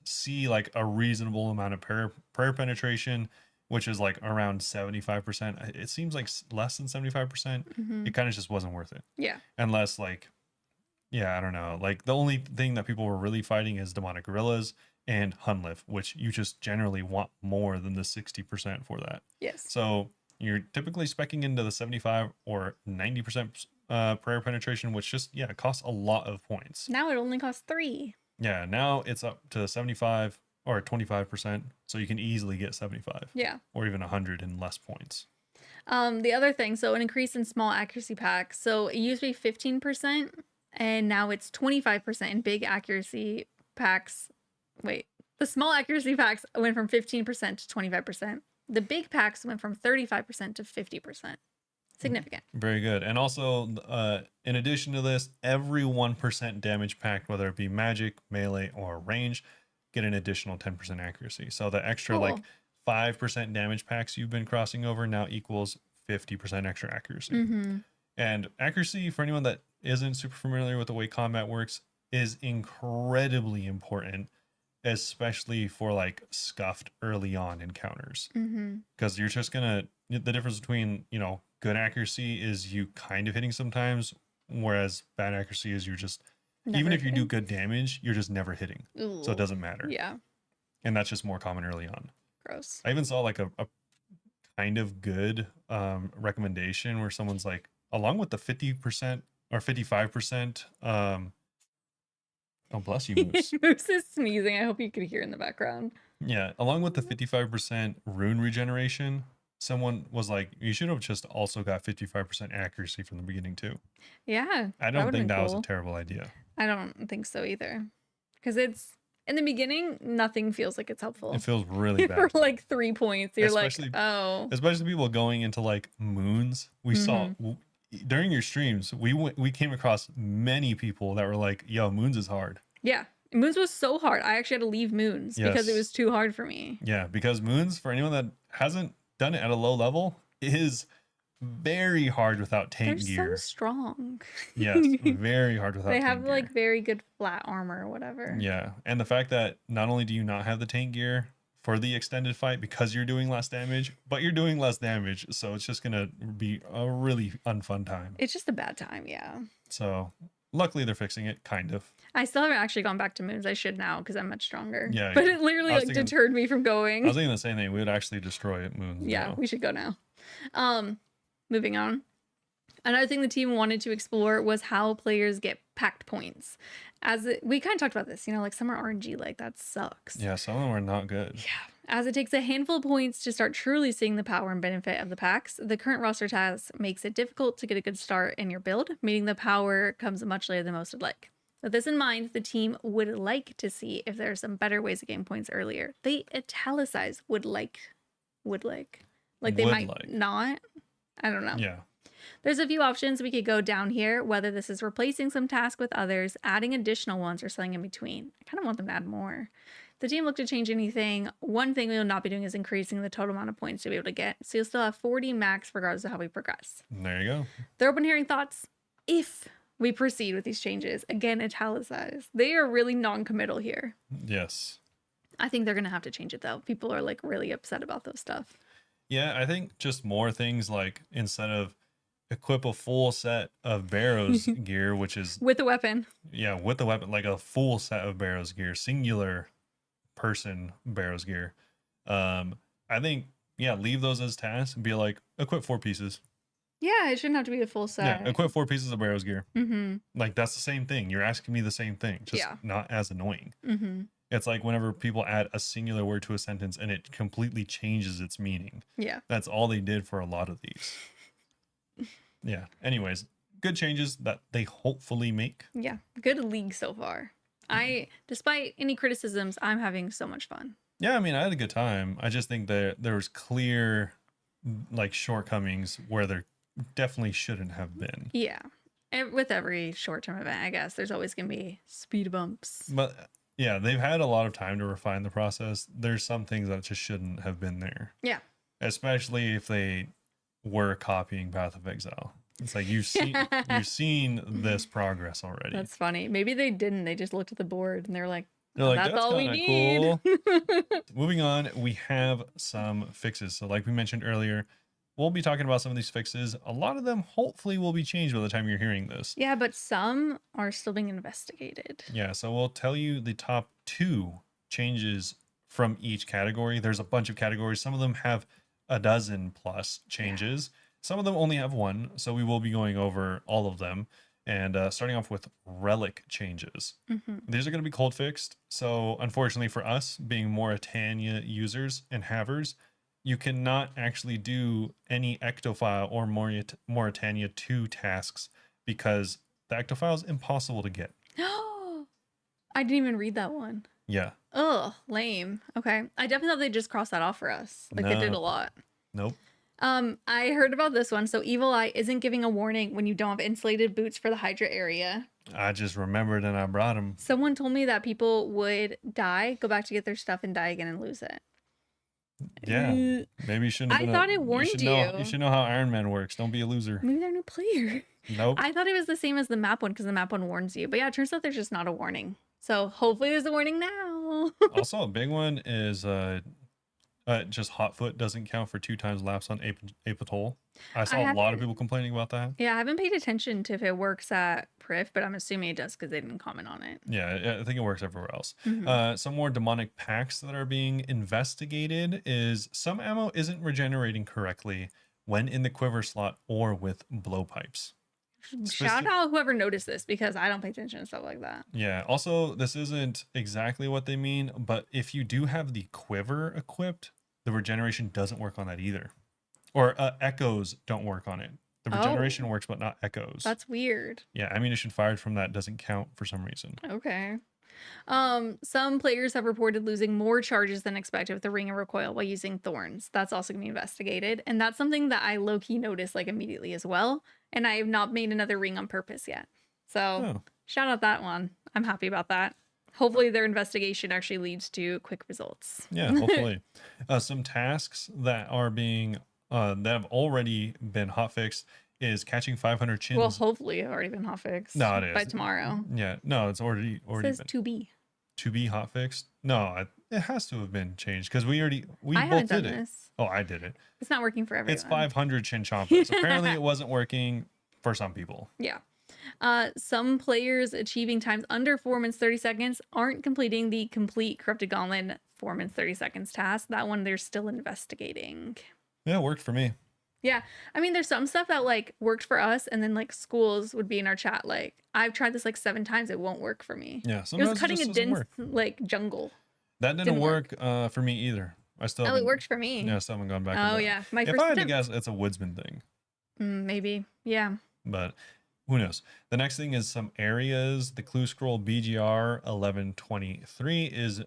see like a reasonable amount of prayer penetration, which is like around 75%. It seems like less than 75%. It kind of just wasn't worth it. Yeah. Unless like, I don't know. Like the only thing that people were really fighting is demonic gorillas and Hunlift, which you just generally want more than the 60% for that. Yes. So you're typically speccing into the 75 or 90% prayer penetration, which just, costs a lot of points. Now it only costs 3. Yeah, now it's up to 75 or 25%, so you can easily get 75. Yeah. Or even 100 in less points. The other thing, so an increase in small accuracy packs. So it used to be 15%, and now it's 25% in big accuracy packs. Wait, the small accuracy packs went from 15% to 25%. The big packs went from 35% to 50%. Significant. Very good. And also, in addition to this, every 1% damage pack, whether it be magic, melee, or range, get an additional 10% accuracy. So the extra like 5% damage packs you've been crossing over now equals 50% extra accuracy. And accuracy, for anyone that isn't super familiar with the way combat works, is incredibly important, especially for like scuffed early on encounters. Because you're just gonna, the difference between, good accuracy is you kind of hitting sometimes, whereas bad accuracy is you're just never even if you do good damage, you're just never hitting. Ooh. So it doesn't matter. Yeah. And that's just more common early on. Gross. I even saw like a kind of good recommendation where someone's like, along with the 50% or 55%, oh, bless you, Moose. Moose is sneezing. I hope you could hear in the background. Yeah. Along with the 55% rune regeneration, someone was like, you should have just also got 55% accuracy from the beginning too. Yeah, I that don't would have think been that was a cool. terrible idea. I don't think so either. Because it's in the beginning, nothing feels like it's helpful. It feels really For bad. like 3 points, you're Especially, like, oh. especially people going into like moons. We saw during your streams, we came across many people that were like, yo, moons is hard. Yeah. Moons was so hard. I actually had to leave Moons because it Yes. was too hard for me. Yeah, because moons, for anyone that hasn't done it at a low level, is very hard without tank They're gear. so strong. Yes, very hard without They tank have gear. like very good flat armor or whatever. Yeah, and the fact that not only do you not have the tank gear for the extended fight because you're doing less damage, but you're doing less damage, so it's just gonna be a really unfun time. It's just a bad time, yeah. So luckily they're fixing it, kind of. I still haven't actually gone back to Moons. I should now because I'm much stronger. Yeah, But it literally I was like thinking- deterred me from I going. was thinking the same thing. We would actually destroy moons. Yeah, now. we should go now. Moving on. Another thing the team wanted to explore was how players get pact points. We kind of talked about this, you know, like some are RNG, like that sucks. Yeah, some of them are not good. Yeah. As it takes a handful of points to start truly seeing the power and benefit of the packs, the current roster task makes it difficult to get a good start in your build, meaning the power comes much later than most would like. With this in mind, the team would like to see if there are some better ways of getting points earlier. They italicize would like. Like they Would might like. not. I don't know. Yeah. There's a few options we could go down here, whether this is replacing some tasks with others, adding additional ones, or something in between. I kind of want them to add more. If the team look to change anything, one thing we will not be doing is increasing the total amount of points to be able to get. So you'll still have 40 max regardless of how we progress. There you go. They're open hearing thoughts if we proceed with these changes. Again, italicized. They are really non-committal here. Yes. I think they're going to have to change it though. People are like really upset about those stuff. Yeah, I think just more things like instead of equip a full set of Barrows gear, which is With the weapon. yeah, with the weapon, like a full set of Barrows gear, singular person Barrows gear. I think leave those as tasks and be like equip 4 pieces. Yeah, it shouldn't have to be a full set. Yeah, equip 4 pieces of Barrows gear. Mm-hmm. Like that's the same thing. You're asking me the same thing, just not as annoying. Mm-hmm. It's like whenever people add a singular word to a sentence and it completely changes its meaning. Yeah. That's all they did for a lot of these. Yeah. Anyways, good changes that they hopefully make. Yeah. Good league so far. Despite any criticisms, I'm having so much fun. Yeah, I mean, I had a good time. I just think that there was clear like shortcomings where there definitely shouldn't have been. Yeah. With every short-term event, I guess there's always going to be speed bumps. But yeah, they've had a lot of time to refine the process. There's some things that just shouldn't have been there. Yeah. Especially if they were copying Path of Exile. It's like you've seen this progress already. That's funny. Maybe they didn't. They just looked at the board and they're like, They're like, that's all we need. Cool. Moving on, we have some fixes. So like we mentioned earlier, we'll be talking about some of these fixes. A lot of them hopefully will be changed by the time you're hearing this. Yeah, but some are still being investigated. Yeah, so we'll tell you the top 2 changes from each category. There's a bunch of categories. Some of them have a dozen plus changes. Yeah. Some of them only have 1. So we will be going over all of them. And starting off with relic changes. Mm-hmm. These are going to be cold fixed. So unfortunately for us, being Mauritania users and havers, you cannot actually do any ectophile or Mauritania 2 tasks because the ectophile is impossible to get. I didn't even read that one. Yeah. Ugh, lame. Okay. I definitely thought they just crossed that off for us. Like they did a lot. Nope. I heard about this one. So Evil Eye isn't giving a warning when you don't have insulated boots for the Hydra area. I just remembered and I brought them. Someone told me that people would die, go back to get their stuff and die again and lose it. Yeah. Maybe you shouldn't have I thought it warned you. You should know how Iron Man works. Don't be a loser. Maybe they're a new player. Nope. I thought it was the same as the map one because the map one warns you. But yeah, it turns out there's just not a warning. So hopefully there's a warning now. Also, a big one is just Hotfoot doesn't count for 2 times laps on Apatol. I saw a lot of people complaining about that. Yeah, I haven't paid attention to if it works at Prif, but I'm assuming it does because they didn't comment on it. Yeah, I think it works everywhere else. Mm-hmm. Some more demonic packs that are being investigated is some ammo isn't regenerating correctly when in the quiver slot or with blowpipes. Shout out whoever noticed this because I don't pay attention to stuff like that. Yeah. Also, this isn't exactly what they mean, but if you do have the quiver equipped, the regeneration doesn't work on that either. Or echoes don't work on it. The regeneration works, but not echoes. That's weird. Yeah, ammunition fired from that doesn't count for some reason. Okay. Some players have reported losing more charges than expected with the ring and recoil while using thorns. That's also gonna be investigated. And that's something that I low-key noticed like immediately as well. And I have not made another ring on purpose yet. So shout out that one. I'm happy about that. Hopefully their investigation actually leads to quick results. Yeah, hopefully. Some tasks that are being that have already been hotfixed is catching 500 chins. Well, hopefully it's already been hotfixed. No, it is by tomorrow. Yeah, no, it's already It says been to be hotfixed. No, it has to have been changed because we I both haven't done did it. this. Oh, I did it. It's not working for everyone. It's 500 chin chompers. Apparently, it wasn't working for some people. Yeah. Some players achieving times under 4 minutes 30 seconds aren't completing the complete corrupted gauntlet 4 minutes 30 seconds task. That one they're still investigating. Yeah, it worked for me. Yeah, I mean, there's some stuff that like worked for us, and then like schools would be in our chat like, I've tried this like 7 times, it won't work for me. Yeah, it was cutting a dense like jungle. That didn't work for me either. I still. Oh, it worked for me. Yeah, still haven't gone back. Oh yeah, my first. If I had to guess, it's a woodsman thing. Maybe, yeah. But who knows? The next thing is some areas. The clue scroll BGR 1123 is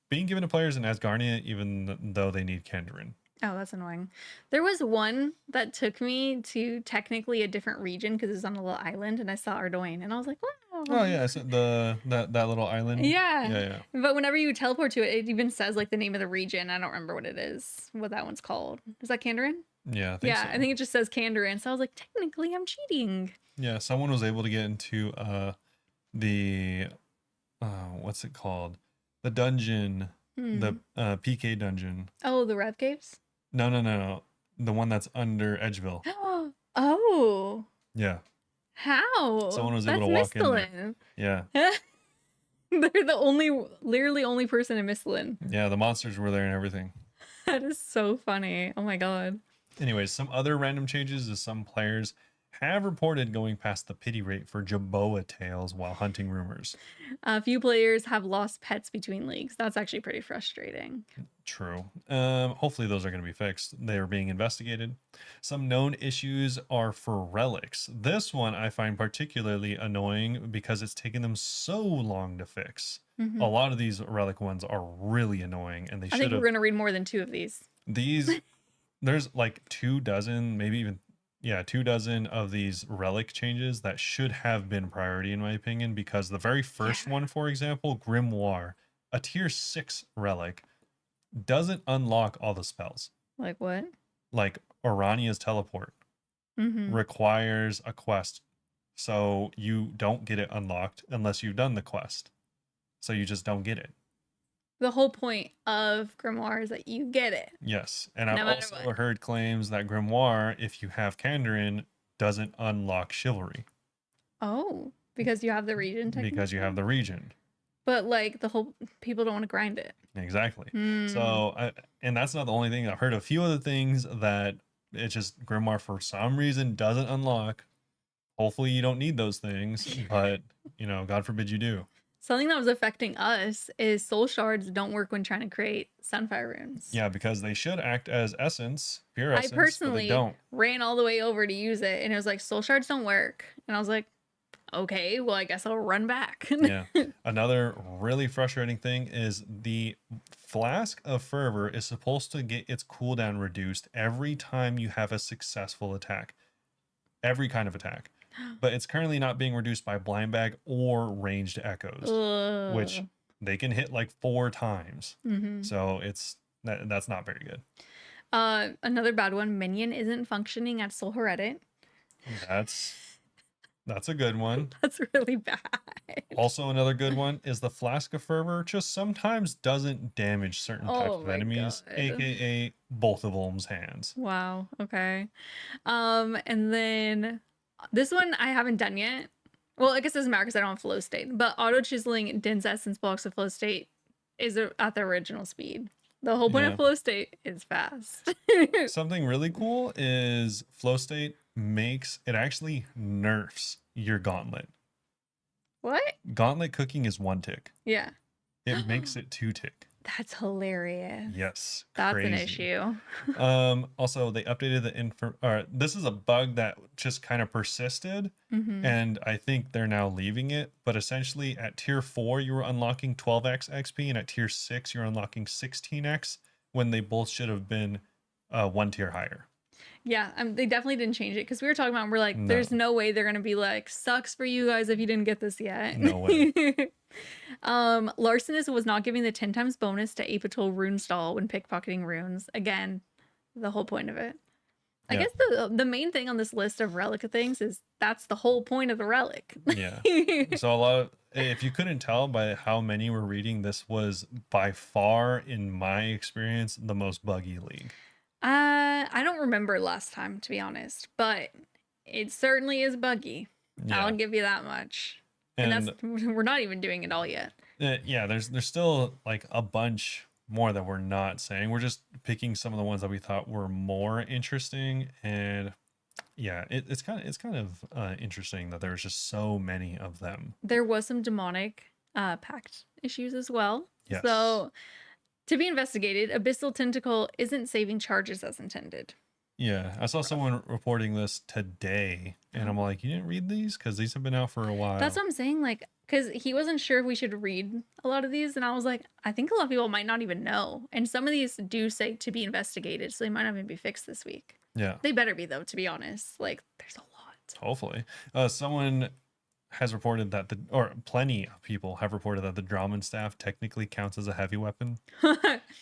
being given to players in Asgardia, even though they need Kandarin. Oh, that's annoying. There was one that took me to technically a different region because it's on a little island, and I saw Ardoin, and I was like, wow. Oh yeah, so that little island. Yeah. But whenever you teleport to it, it even says like the name of the region. I don't remember what it is, what that one's called. Is that Kandarin? Yeah, I think it just says Kandarin. So I was like, technically, I'm cheating. Yeah, someone was able to get into the what's it called? The dungeon, the PK dungeon. Oh, the Rev Caves? No. The one that's under Edgeville. Oh. Yeah. How? Someone was able to walk in there. Yeah. They're literally only person in Mistlin. Yeah, the monsters were there and everything. That is so funny. Oh my god. Anyways, some other random changes is some players have reported going past the pity rate for Jaboa tails while hunting rumors. A few players have lost pets between leagues. That's actually pretty frustrating. True. Hopefully those are going to be fixed. They are being investigated. Some known issues are for relics. This one I find particularly annoying because it's taken them so long to fix. A lot of these relic ones are really annoying, and they should have. I think we're going to read more than 2 of these. There's like 24, maybe even 24 of these relic changes that should have been priority in my opinion, because the very first one, for example, Grimoire, a tier 6 relic, doesn't unlock all the spells. Like what? Like Orania's teleport requires a quest, so you don't get it unlocked unless you've done the quest, so you just don't get it. The whole point of Grimoire is that you get it. Yes, and I've also heard claims that Grimoire, if you have Kandarin, doesn't unlock Chivalry. Oh, because you have the region technically? Because you have the region. But like the whole people don't want to grind it. Exactly. So, and that's not the only thing. I've heard a few other things that it's just Grimoire for some reason doesn't unlock. Hopefully you don't need those things, but God forbid you do. Something that was affecting us is soul shards don't work when trying to create sunfire runes. Yeah, because they should act as essence, pure essence. I personally but they don't. ran all the way over to use it, and it was like soul shards don't work, and I was like, okay, well I guess I'll run back. Yeah. Another really frustrating thing is the Flask of Fervor is supposed to get its cooldown reduced every time you have a successful attack. Every kind of attack. But it's currently not being reduced by blind bag or ranged echoes, which they can hit like 4 times. So that's not very good. Another bad one, Minion isn't functioning at Soul Heredit. That's a good one. That's really bad. Also, another good one is the Flask of Fervor just sometimes doesn't damage certain types of enemies, aka both of Ulm's hands. Wow. Okay. And then this one I haven't done yet. Well, I guess it doesn't matter because I don't have flow state. But auto chiseling dense essence blocks of flow state is at the original speed. The whole point of flow state is fast. Something really cool is flow state actually nerfs your gauntlet. What? Gauntlet cooking is 1 tick. Yeah. It makes it 2 tick. That's hilarious. Yes, That's an crazy. issue. Also, they updated this is a bug that just kind of persisted, and I think they're now leaving it. But essentially, at tier 4, you were unlocking 12x XP, and at tier 6, you're unlocking 16x when they both should have been one tier higher. Yeah, they definitely didn't change it because we were talking about, we're like, No. there's no way they're gonna be like, sucks for you guys if you didn't get this yet. No way. Larcenous was not giving the 10 times bonus to Apatol rune stall when pickpocketing runes. Again, the whole point of it. I Yeah. guess the main thing on this list of relic things is that's the whole point of the relic. Yeah. So if you couldn't tell by how many were reading, this was by far, in my experience, the most buggy league. I don't remember last time, to be honest, but it certainly is buggy. Yeah. I'll give you that much. And we're not even doing it all yet. Yeah, there's still like a bunch more that we're not saying. We're just picking some of the ones that we thought were more interesting, and yeah, it's kind of interesting that there's just so many of them. There was some demonic pact issues as well. Yes. So to be investigated, Abyssal Tentacle isn't saving charges as intended. Yeah, I saw someone reporting this today, and I'm like, you didn't read these? Because these have been out for a while. That's what I'm saying, like, because he wasn't sure if we should read a lot of these, and I was like, I think a lot of people might not even know. And some of these do say to be investigated, so they might not even be fixed this week. Yeah. They better be, though, to be honest. Like, there's a lot. Hopefully. Someone has reported that plenty of people have reported that the Drawman staff technically counts as a heavy weapon.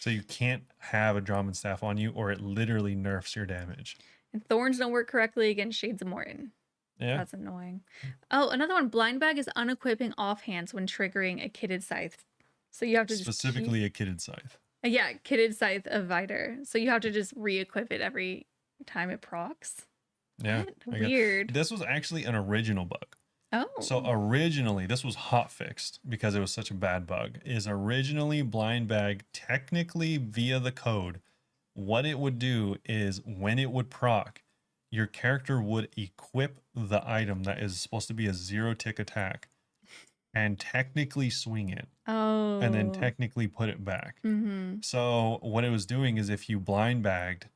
So you can't have a Drawman staff on you, or it literally nerfs your damage. And thorns don't work correctly against Shades of Morton. Yeah. That's annoying. Oh, another one. Blind Bag is unequipping offhands when triggering a kitted scythe. So you have to specifically a kitted scythe. Yeah, kitted scythe of Viter. So you have to just re-equip it every time it procs. Yeah. Weird. This was actually an original bug. Oh. So originally, this was hot fixed because it was such a bad bug. Is originally Blind Bag, technically via the code, what it would do is when it would proc, your character would equip the item that is supposed to be a 0-tick attack and technically swing it. Oh. And then technically put it back. Mm-hmm. So what it was doing is if you blind bagged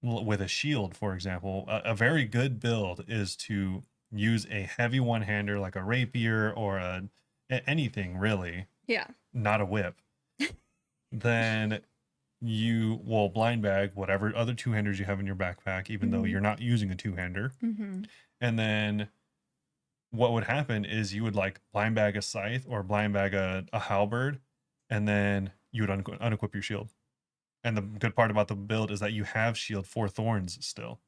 with a shield, for example, a very good build is to use a heavy one-hander like a rapier or anything really. Yeah. Not a whip. Then you will blind bag whatever other two-handers you have in your backpack, even though you're not using a two-hander. And then what would happen is you would like blind bag a scythe or blind bag a halberd, and then you would unequip your shield. And the good part about the build is that you have shield for thorns still.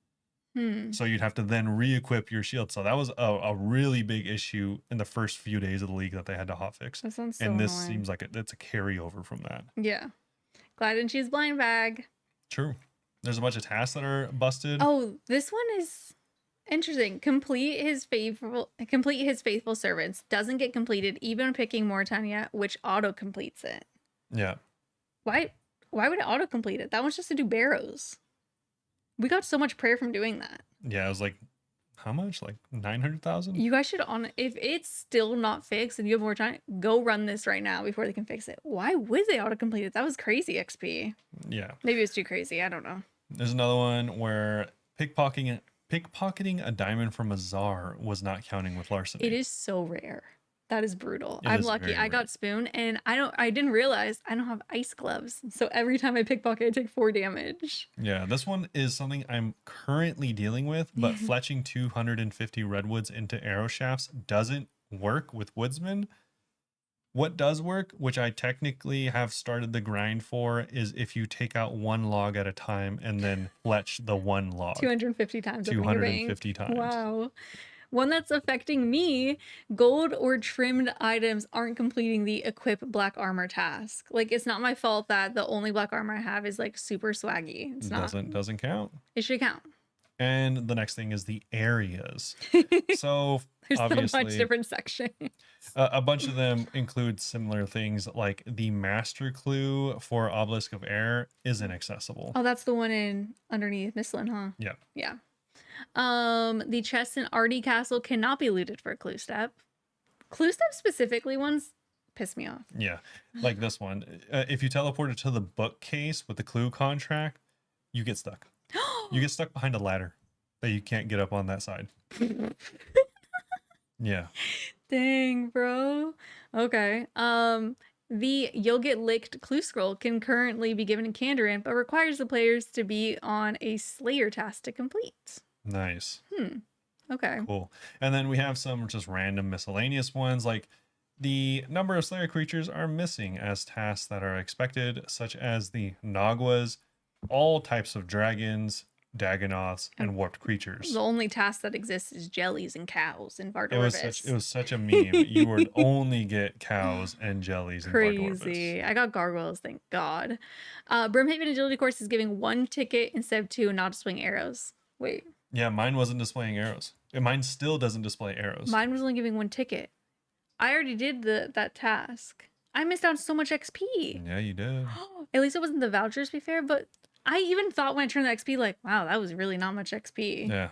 So you'd have to then re-equip your shield. So that was a really big issue in the first few days of the league that they had to hotfix. That sounds so and this annoying. Seems like it's a carryover from that. Yeah. Glad I didn't choose blind bag. True. There's a bunch of tasks that are busted. Oh, this one is interesting. Complete his faithful servants. Doesn't get completed even when picking Mauritania, which auto completes it. Yeah. Why would it auto complete it? That one's just to do barrows. We got so much prayer from doing that. Yeah, it was like, how much? Like 900,000? You guys should if it's still not fixed and you have more time, go run this right now before they can fix it. Why would they auto complete it? That was crazy XP. Yeah. Maybe it was too crazy. I don't know. There's another one where pickpocketing a diamond from a czar was not counting with larceny. It is so rare. That is brutal. I'm lucky. I got spoon and I didn't realize I don't have ice gloves. So every time I pickpocket, I take 4 damage. Yeah, this one is something I'm currently dealing with, but fletching 250 redwoods into arrow shafts doesn't work with woodsman. What does work, which I technically have started the grind for, is if you take out 1 log at a time and then fletch the 1 log. 250 times. 250 times. Wow. One that's affecting me, gold or trimmed items aren't completing the equip black armor task. Like, it's not my fault that the only black armor I have is like super swaggy. It's not. Doesn't count. It should count. And the next thing is the areas. So there's obviously, so much different sections. A bunch of them include similar things, like the master clue for Obelisk of Air is inaccessible. Oh, that's the one in underneath Mistlin, huh? Yeah. Yeah. The chest in Artie Castle cannot be looted for a clue step. Clue step specifically ones piss me off. Yeah, like this one. If you teleport it to the bookcase with the clue contract, you get stuck. You get stuck behind a ladder that you can't get up on that side. Yeah. Dang, bro. Okay. The You'll Get Licked clue scroll can currently be given in Kandarin, but requires the players to be on a Slayer task to complete. Nice. Okay. Cool. And then we have some just random miscellaneous ones, like the number of Slayer creatures are missing as tasks that are expected, such as the Naguas, all types of dragons, Dagonoths, and warped creatures. The only task that exists is jellies and cows in It Vardorvis. was such a meme. You would only get cows and jellies in Vardorvis. Crazy. I got gargoyles, thank God. Brimhaven Agility course is giving 1 ticket instead of 2 and not displaying arrows. Wait. Yeah, mine wasn't displaying arrows. Mine still doesn't display arrows. Mine was only giving 1 ticket. I already did that task. I missed out on so much XP. Yeah, you did. At least it wasn't the vouchers, to be fair, but I even thought when I turned the XP, like, wow, that was really not much XP. Yeah,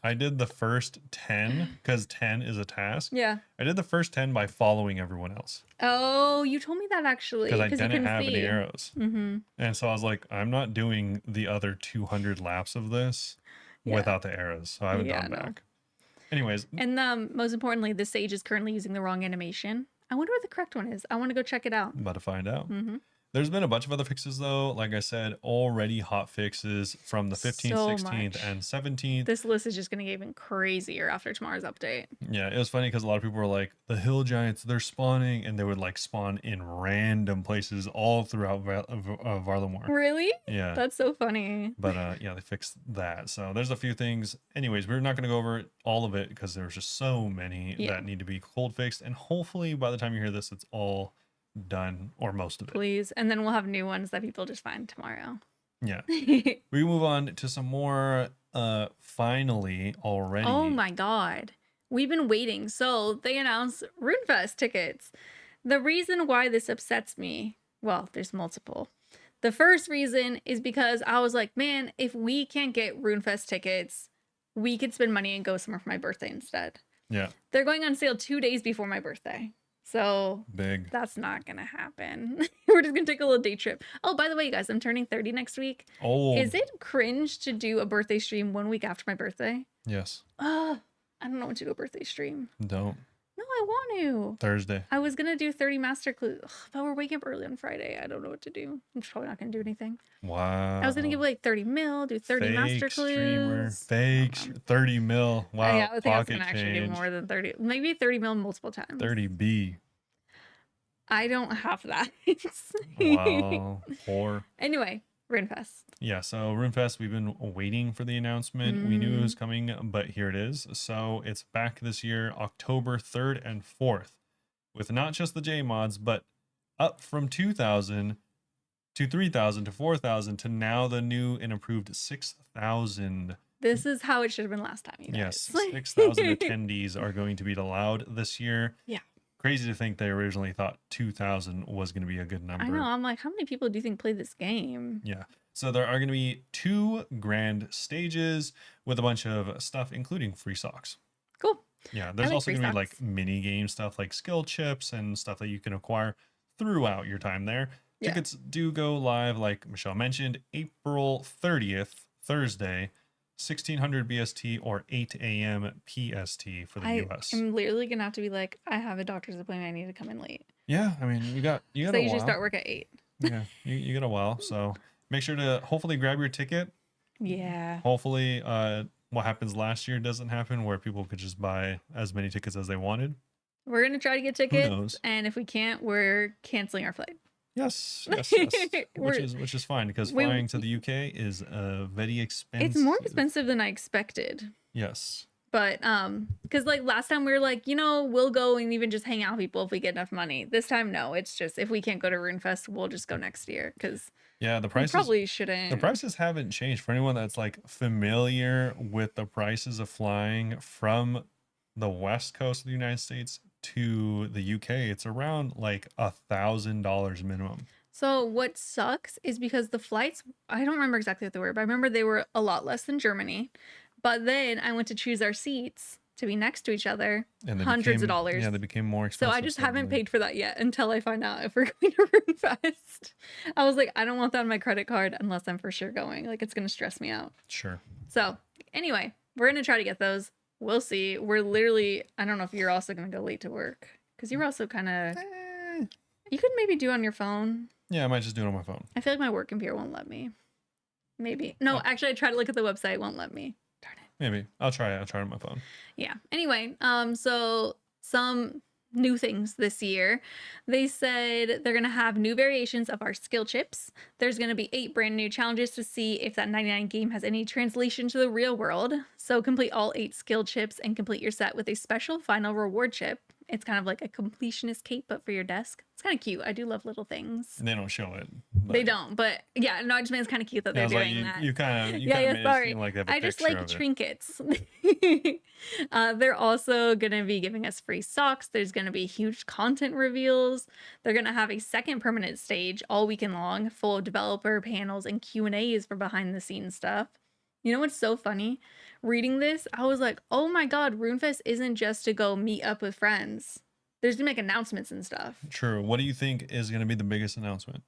I did the first 10 because 10 is a task. Yeah. I did the first 10 by following everyone else Oh, you told me that actually. because I didn't have any see. arrows. Mm-hmm. And so I was like, I'm not doing the other 200 laps of this without the arrows. So I haven't gone back. Anyways. And most importantly, the sage is currently using the wrong animation. I wonder what the correct one is. I want to go check it out. I'm about to find out. Mm-hmm. There's been a bunch of other fixes, though. Like I said, already hot fixes from the 15th, 16th, and 17th. This list is just going to get even crazier after tomorrow's update. Yeah, it was funny because a lot of people were like, the hill giants, they're spawning, and they would like spawn in random places all throughout Varlamore. Really? Yeah. That's so funny. But yeah, they fixed that. So there's a few things. Anyways, we're not going to go over all of it because there's just so many that need to be cold fixed. And hopefully by the time you hear this, it's all done or most of it. Please. And then we'll have new ones that people just find tomorrow. Yeah. We move on to some more finally already. Oh my God. We've been waiting. So they announced Runefest tickets. The reason why this upsets me, well, there's multiple. The first reason is because I was like, man, if we can't get Runefest tickets, we could spend money and go somewhere for my birthday instead. Yeah. They're going on sale 2 days before my birthday. So big. That's not going to happen. We're just going to take a little day trip. Oh, by the way, you guys, I'm turning 30 next week. Oh. Is it cringe to do a birthday stream 1 week after my birthday? Yes. I don't know when to do a birthday stream. Don't. No, I want to. Thursday. I was going to do 30 master clues, but we're waking up early on Friday. I don't know what to do. I'm probably not going to do anything. Wow. I was going to give like 30 mil, do 30 Fake master clues. Fake 30 mil. Wow. Yeah, I think I was going to actually do more than 30. Maybe 30 mil multiple times. 30B. I don't have that. Wow. Poor. Anyway, Runefest. Yeah, so Runefest, we've been waiting for the announcement. We knew it was coming, but here it is. So it's back this year, October 3rd and 4th, with not just the J mods, but up from 2,000 to 3,000 to 4,000 to now the new and improved 6,000. This is how it should have been last time, you guys. Yes, 6,000 attendees are going to be allowed this year. Yeah. Crazy to think they originally thought 2,000 was going to be a good number. I know. I'm like, how many people do you think play this game? Yeah. So there are going to be 2 grand stages with a bunch of stuff, including free socks. Cool. Yeah. There's like also free going to be socks. like mini game stuff like skill chips and stuff that you can acquire throughout your time there. Yeah. Tickets do go live, like Michelle mentioned, April 30th, Thursday, 1600 BST or 8 a.m. PST for the US. I'm literally gonna have to be like, I have a doctor's appointment. I need to come in late. Yeah, I mean, you got So a I while. usually start work at 8. Yeah, you got a while. So make sure to hopefully grab your ticket. Yeah. Hopefully, what happens last year doesn't happen, where people could just buy as many tickets as they wanted. We're gonna try to get knows? tickets, and if we can't, we're canceling our flight. Yes, which is fine because flying to the UK is very expensive. It's more expensive than I expected. Yes. But because like last time we were like, we'll go and even just hang out with people if we get enough money. This time, no, it's just if we can't go to Runefest, we'll just go next year because the prices probably shouldn't. The prices haven't changed for anyone that's like familiar with the prices of flying from the west coast of the United States to the UK. It's around like $1,000 minimum. So what sucks is because the flights, I don't remember exactly what they were, but I remember they were a lot less than Germany. But then I went to choose our seats to be next to each other. And they Hundreds of became, dollars. yeah, they became more So expensive. I just haven't suddenly. paid for that yet until I find out if we're going to Runefest. I was like, I don't want that on my credit card unless I'm for sure going. Like, it's going to stress me out. Sure. So anyway, we're going to try to get those. We'll see. We're literally, I don't know if you're also going to go late to work because you were also kind of, you could maybe do on your phone. Yeah, I might just do it on my phone. I feel like my work computer won't let me. Maybe. No, actually, I tried to look at the website. It won't let me. Darn it. Maybe. I'll try it. I'll try it on my phone. Yeah. Anyway, so some new things this year. They said they're going to have new variations of our skill chips. There's going to be 8 brand new challenges to see if that 99 game has any translation to the real world. So complete all 8 skill chips and complete your set with a special final reward chip. It's kind of like a completionist cape, but for your desk. It's kind of cute. I do love little things. They don't show it. They don't, but yeah, no, I just mean it's kind of cute that they're doing that. You kind of, yeah, made it seem like they have a I just picture like of it. trinkets. They're also going to be giving us free socks. There's going to be huge content reveals. They're going to have a second permanent stage all weekend long, full of developer panels and Q&As for behind the scenes stuff. You know what's so funny? Reading this, I was like, oh my God, Runefest isn't just to go meet up with friends. There's to make announcements and stuff. True. What do you think is going to be the biggest announcement?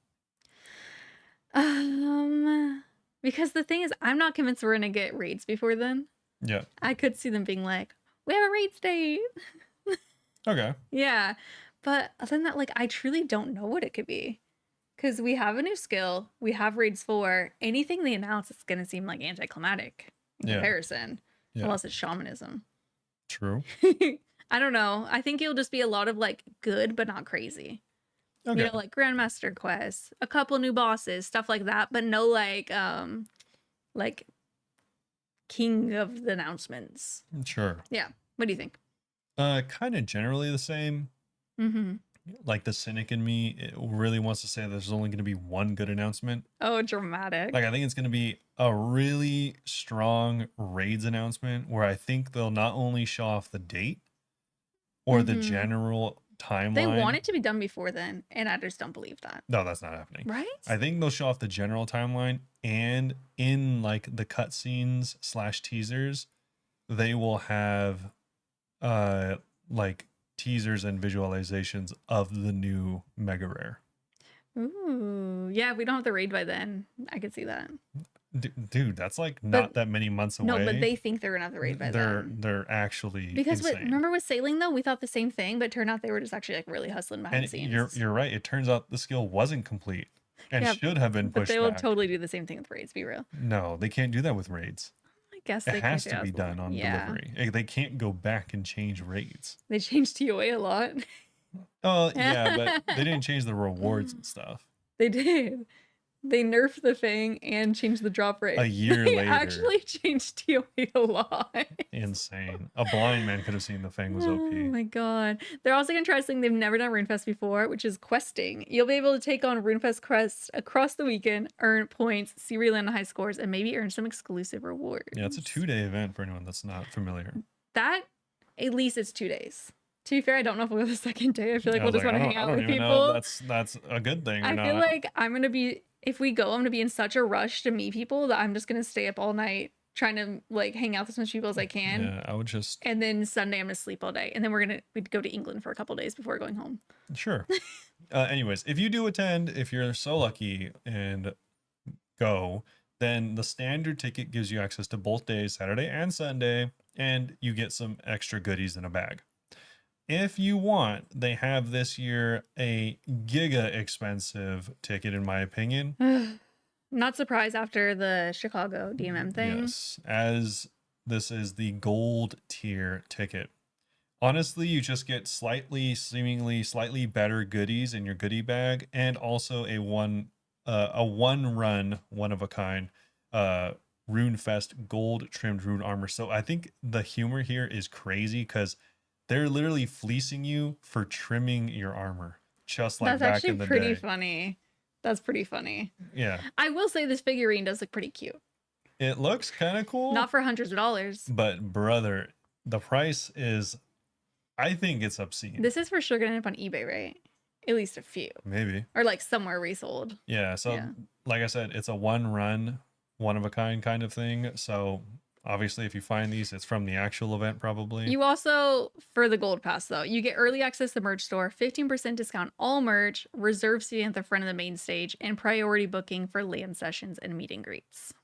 Because the thing is, I'm not convinced we're gonna get raids before then. Yeah. I could see them being like, we have a raid state. Okay. Yeah. But other than that, like, I truly don't know what it could be. Because we have a new skill, we have raids 4. Anything they announce, it's gonna seem like anticlimactic in comparison. Yeah. Unless it's shamanism. True. I don't know. I think it'll just be a lot of like good, but not crazy. Okay. You know, like Grandmaster quests, a couple new bosses, stuff like that, but no like king of the announcements. Sure. Yeah. What do you think? Kind of generally the same. Mm-hmm. Like the cynic in me really wants to say there's only going to be one good announcement. Oh, dramatic. Like I think it's going to be a really strong raids announcement where I think they'll not only show off the date or the general timeline. They want it to be done before then, and I just don't believe that. No, that's not happening. Right? I think they'll show off the general timeline, and in like the cutscenes / teasers, they will have like teasers and visualizations of the new mega rare. Ooh, yeah, if we don't have the raid by then, I could see that. Dude, that's like not that many months away. No, but they think they're gonna have the raid by then. They're actually because remember with sailing though, we thought the same thing, but it turned out they were just actually like really hustling behind the scenes. You're right. It turns out the skill wasn't complete and should have been pushed. But they will totally do the same thing with raids. Be real. No, they can't do that with raids. I guess it has to be done on delivery. They can't go back and change raids. They changed TOA a lot. Oh yeah, but they didn't change the rewards and stuff. They did. They nerfed the Fang and changed the drop rate. A year later. They actually changed TOA a lot. Insane. A blind man could have seen the Fang was OP. Oh my God. They're also going to try something they've never done Runefest before, which is questing. You'll be able to take on Runefest quests across the weekend, earn points, see where you land on high scores, and maybe earn some exclusive rewards. Yeah, it's a 2-day event for anyone that's not familiar. That, at least it's 2 days. To be fair, I don't know if we'll go the second day. I feel like we'll just want to hang out with people. Know that's a good thing. I feel like I'm going to be... If we go, I'm going to be in such a rush to meet people that I'm just going to stay up all night trying to like hang out with as much people as I can. Yeah, I would just... And then Sunday I'm going to sleep all day. And then we'd go to England for a couple days before going home. Sure. Anyways, if you do attend, if you're so lucky and go, then the standard ticket gives you access to both days, Saturday and Sunday, and you get some extra goodies in a bag. If you want, they have this year a giga expensive ticket, in my opinion. Not surprised after the Chicago DMM thing. Yes, as this is the gold tier ticket. Honestly, you just get seemingly slightly better goodies in your goodie bag, and also a one run, one of a kind, Runefest gold trimmed rune armor. So I think the humor here is crazy because they're literally fleecing you for trimming your armor, just like back in the day. That's actually pretty funny. That's pretty funny. Yeah. I will say this figurine does look pretty cute. It looks kind of cool. Not for hundreds of dollars. But brother, the price is, I think it's obscene. This is for sure going to end up on eBay, right? At least a few. Maybe. Or like somewhere resold. Yeah. So like I said, it's a one run, one of a kind of thing. So Obviously, if you find these, it's from the actual event probably. You also, for the gold pass though, you get early access to the merch store, 15% discount all merch, reserved seating at the front of the main stage, and priority booking for LAN sessions and meet and greets.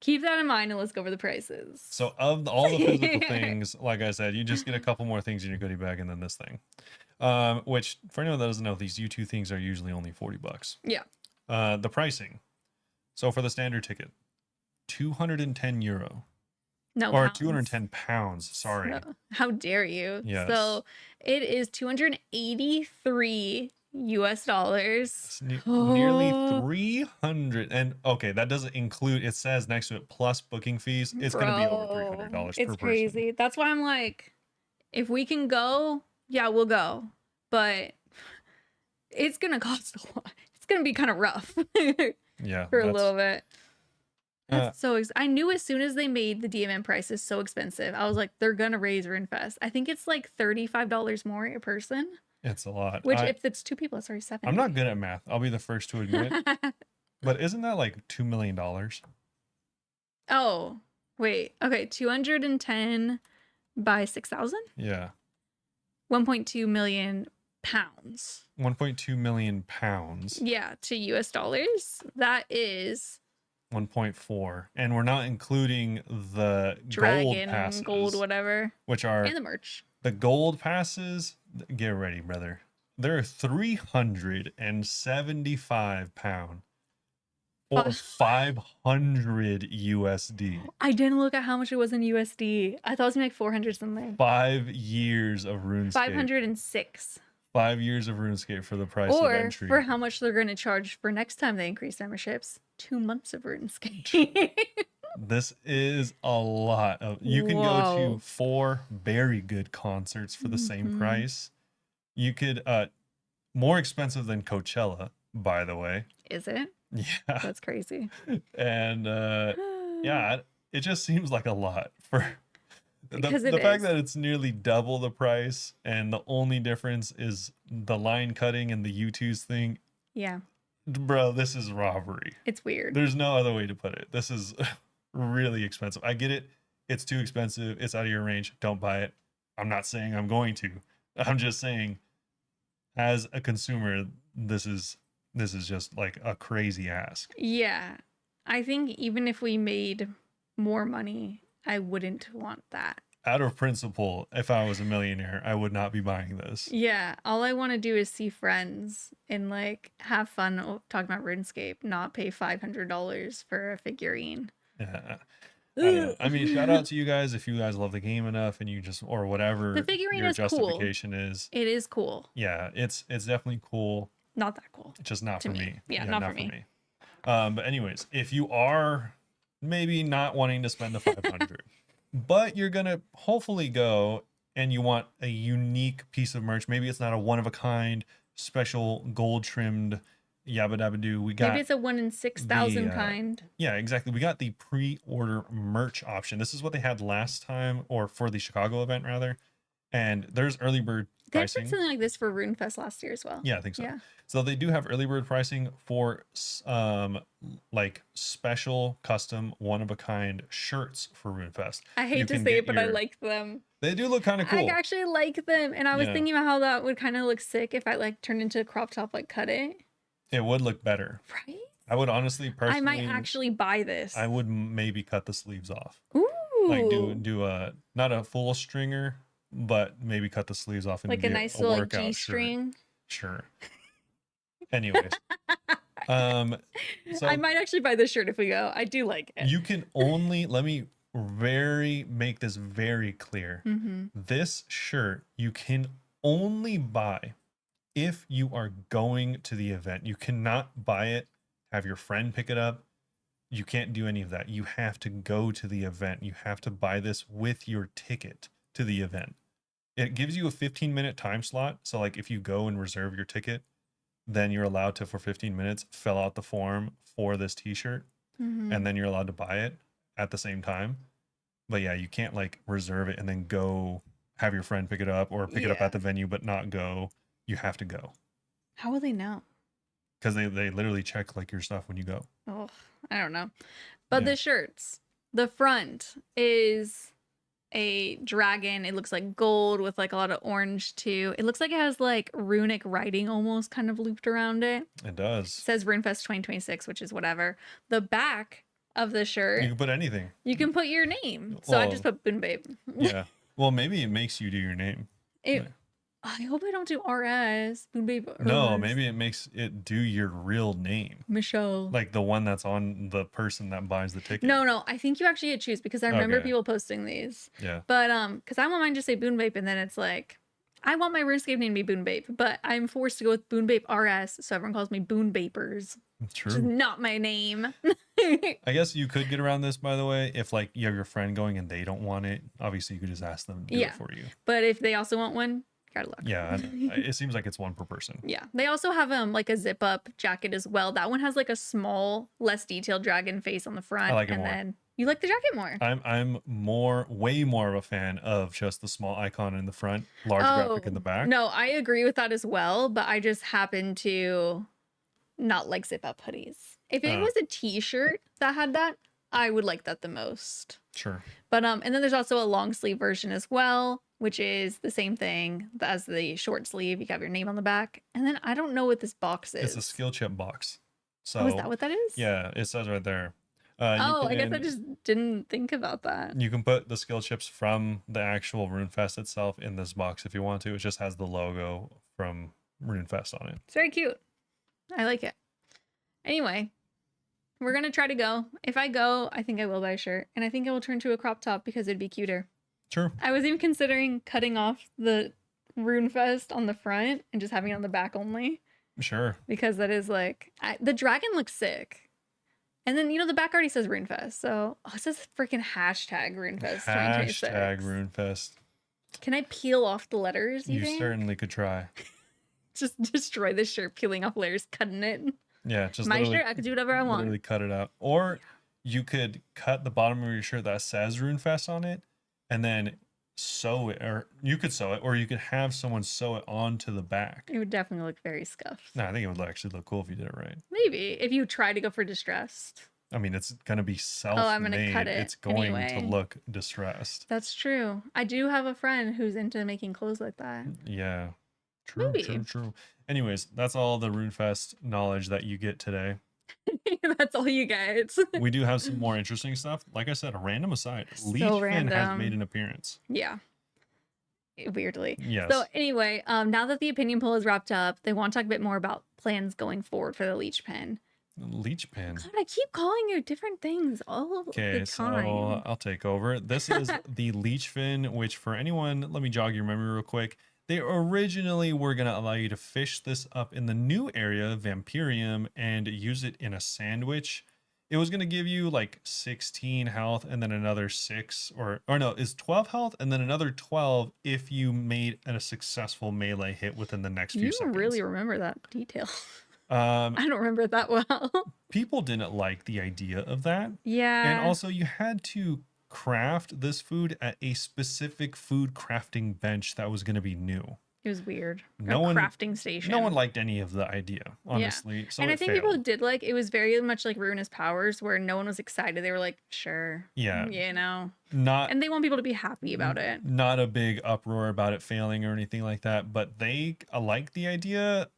Keep that in mind and let's go over the prices. So of all the physical things, like I said, you just get a couple more things in your goodie bag and then this thing. Which for anyone that doesn't know, these U2 things are usually only $40. Yeah. The pricing. So for the standard ticket, €210. No, or pounds. 210 pounds. Sorry. So, how dare you? Yes. So it is 283 US dollars. Nearly 300. And okay, that doesn't include, it says next to it, plus booking fees. It's going to be over $300 per person. It's crazy. That's why I'm like, if we can go, yeah, we'll go. But it's going to cost a lot. It's going to be kind of rough. Yeah. For a little bit. That's I knew as soon as they made the DMM prices so expensive, I was like, they're gonna raise Runefest. I think it's like $35 more a person. It's a lot. Which, if it's 2 people, it's already $7. I'm not good at math. I'll be the first to admit. But isn't that like $2 million? Oh, wait. Okay, 210 by 6,000. Yeah. 1.2 million pounds. 1.2 million pounds. Yeah, to US dollars. That is 1.4, and we're not including the Dragon, gold passes, gold, whatever, which are and the merch. The gold passes. Get ready, brother. They're 375 pound, or 500 USD. I didn't look at how much it was in USD. I thought it was gonna be like 400 something. 5 years of RuneScape. 506. 5 years of RuneScape for the price of entry. Or for how much they're going to charge for next time they increase memberships. 2 months of RuneScape. This is a lot of. You can go to 4 very good concerts for the same price. You could more expensive than Coachella, by the way. Is it? Yeah. That's crazy. And yeah, it just seems like a lot for the fact that it's nearly double the price, and the only difference is the line cutting and the U2's thing. Yeah. Bro, this is robbery. It's weird. There's no other way to put it. This is really expensive. I get it. It's too expensive. It's out of your range. Don't buy it. I'm not saying I'm going to. I'm just saying, as a consumer, this is just like a crazy ask. Yeah. I think even if we made more money, I wouldn't want that. Out of principle, if I was a millionaire, I would not be buying this. Yeah. All I want to do is see friends and like have fun talking about RuneScape, not pay $500 for a figurine. Yeah. I mean, shout out to you guys if you guys love the game enough and you just, or whatever the figurine your is justification cool. is. It is cool. Yeah, it's definitely cool. Not that cool. Just not for me. Yeah, not for me. But anyways, if you are maybe not wanting to spend the 500, but you're gonna hopefully go and you want a unique piece of merch, maybe it's not a one of a kind, special gold trimmed yabba dabba doo. Maybe it's a 1 in 6,000 kind. Yeah, exactly. We got the pre-order merch option. This is what they had last time, or for the Chicago event rather. And there's early bird pricing. They had something like this for RuneFest last year as well. Yeah, I think so. Yeah. So they do have early bird pricing for like special custom one of a kind shirts for RuneFest. I hate to say it, but I like them. They do look kind of cool. I actually like them, and I was thinking about how that would kind of look sick if I like turned into a crop top, like cut it. It would look better. Right? I would honestly, personally, I might actually buy this. I would maybe cut the sleeves off. Ooh. Like do a, not a full stringer, but maybe cut the sleeves off and like a nice little G-string. Sure. Anyways. So I might actually buy this shirt if we go. I do like it. You can only, let me make this very clear. This shirt you can only buy if you are going to the event. You cannot buy it, have your friend pick it up. You can't do any of that. You have to go to the event. You have to buy this with your ticket to the event. It gives you a 15-minute time slot. So like if you go and reserve your ticket, then you're allowed to, for 15 minutes, fill out the form for this t-shirt. And then you're allowed to buy it at the same time. But yeah, you can't like reserve it and then go have your friend pick it up, or pick it up at the venue but not go. You have to go. How will they know? Because they literally check like your stuff when you go. Oh, I don't know. But the shirts, The front is a dragon. It looks like gold with like a lot of orange too. It looks like it has like runic writing almost kind of looped around it. It does. It says Runefest 2026, which is whatever. The back of the shirt, You can put anything. you can put your name. So I just put Bunebape. Yeah. Well, maybe it makes you do your name. I hope I don't do RS. Bunebape. No, maybe it makes it do your real name. Michelle. Like the one that's on the person that buys the ticket. No. I think you actually get to choose because I remember people posting these. Yeah. But because I want mine to say Bunebape, and then it's like, I want my RuneScape name to be Bunebape, but I'm forced to go with Bunebape RS, so everyone calls me Bunebapers. True. Which is not my name. I guess you could get around this, by the way, if like you have your friend going and they don't want it. Obviously, you could just ask them to do it for you. But if they also want one, gotta look. Yeah, it seems like it's one per person. Yeah, they also have like a zip up jacket as well. That one has like a small, less detailed dragon face on the front. I like it and more. Then you like the jacket more. I'm way more of a fan of just the small icon in the front, large graphic in the back. No, I agree with that as well, but I just happen to not like zip up hoodies. If it was a t-shirt that had that, I would like that the most. Sure. But and then there's also a long sleeve version as well, which is the same thing as the short sleeve. You have your name on the back. And then I don't know what this box is. It's a skill chip box. So oh, is that what that is? Yeah, it says right there. I guess I just didn't think about that. You can put the skill chips from the actual Runefest itself in this box if you want to. It just has the logo from Runefest on it. It's very cute. I like it. Anyway, we're going to try to go. If I go, I think I will buy a shirt. And I think I will turn to a crop top because it'd be cuter. True. I was even considering cutting off the Runefest on the front and just having it on the back only. Sure. Because that is like, the dragon looks sick. And then, the back already says Runefest. So, it says freaking hashtag Runefest 2026. Hashtag Runefest. Can I peel off the letters, you think? Certainly could try. Just destroy this shirt, peeling off layers, cutting it. Yeah, just my shirt, I could do whatever I want. Literally cut it out. Or you could cut the bottom of your shirt that says Runefest on it and then sew it, or you could sew it, or you could have someone sew it onto the back. It would definitely look very scuffed. No, I think it would actually look cool if you did it right. Maybe if you try to go for distressed. I mean, it's gonna be self-made. I'm gonna cut it. It's going to look distressed. That's true. I do have a friend who's into making clothes like that. Yeah. True. Anyways, that's all the Runefest knowledge that you get today. That's all you get. We do have some more interesting stuff. Like I said, a random aside. Leechfin has made an appearance. Yeah. Weirdly. Yes. So anyway, now that the opinion poll is wrapped up, they want to talk a bit more about plans going forward for the Leechfin. Leechfin. God, I keep calling you different things all the time. Okay, so I'll take over. This is the Leechfin, which for anyone, let me jog your memory real quick. They originally were going to allow you to fish this up in the new area, Vampirium, and use it in a sandwich. It was going to give you like 16 health and then another 6, or no, it's 12 health and then another 12 if you made a successful melee hit within the next few seconds. You really remember that detail. I don't remember it that well. People didn't like the idea of that. Yeah. And also you had to craft this food at a specific food crafting bench that was going to be new. It was weird. Crafting station. No one liked any of the idea, honestly. Yeah. So and I think people did like it. Was very much like Ruinous Powers, where no one was excited. They were like, "Sure, yeah, and they want people to be happy about it. Not a big uproar about it failing or anything like that, but they like the idea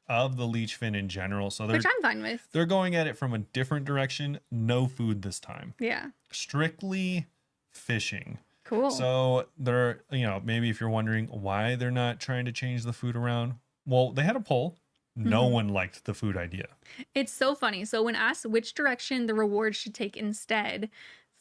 of the Leechfin in general. So which I'm fine with. They're going at it from a different direction. No food this time. Yeah, strictly fishing. Cool. So they're, maybe if you're wondering why they're not trying to change the food around, well, they had a poll. No one liked the food idea. It's so funny. So when asked which direction the reward should take instead,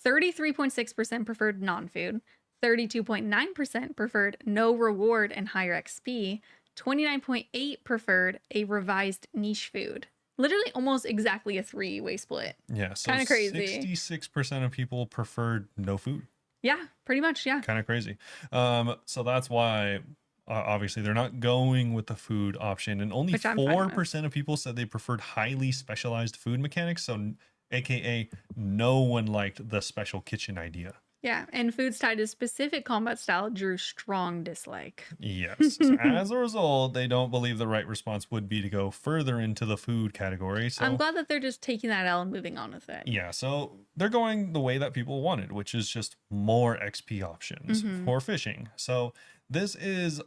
33.6% preferred non-food, 32.9% preferred no reward and higher XP, 29.8% preferred a revised niche food. Literally almost exactly a 3-way split. Yeah, so kind of crazy. 66% of people preferred no food. Yeah, pretty much, yeah. Kind of crazy. So that's why, obviously, they're not going with the food option. And only 4% of people said they preferred highly specialized food mechanics. So, AKA, no one liked the special kitchen idea. Yeah, and foods tied to specific combat style drew strong dislike. Yes. So as a result, they don't believe the right response would be to go further into the food category. I'm So glad that they're just taking that L and moving on with it. yeah, so they're going the way that people wanted, which is just more XP options Mm-hmm. for fishing. So this is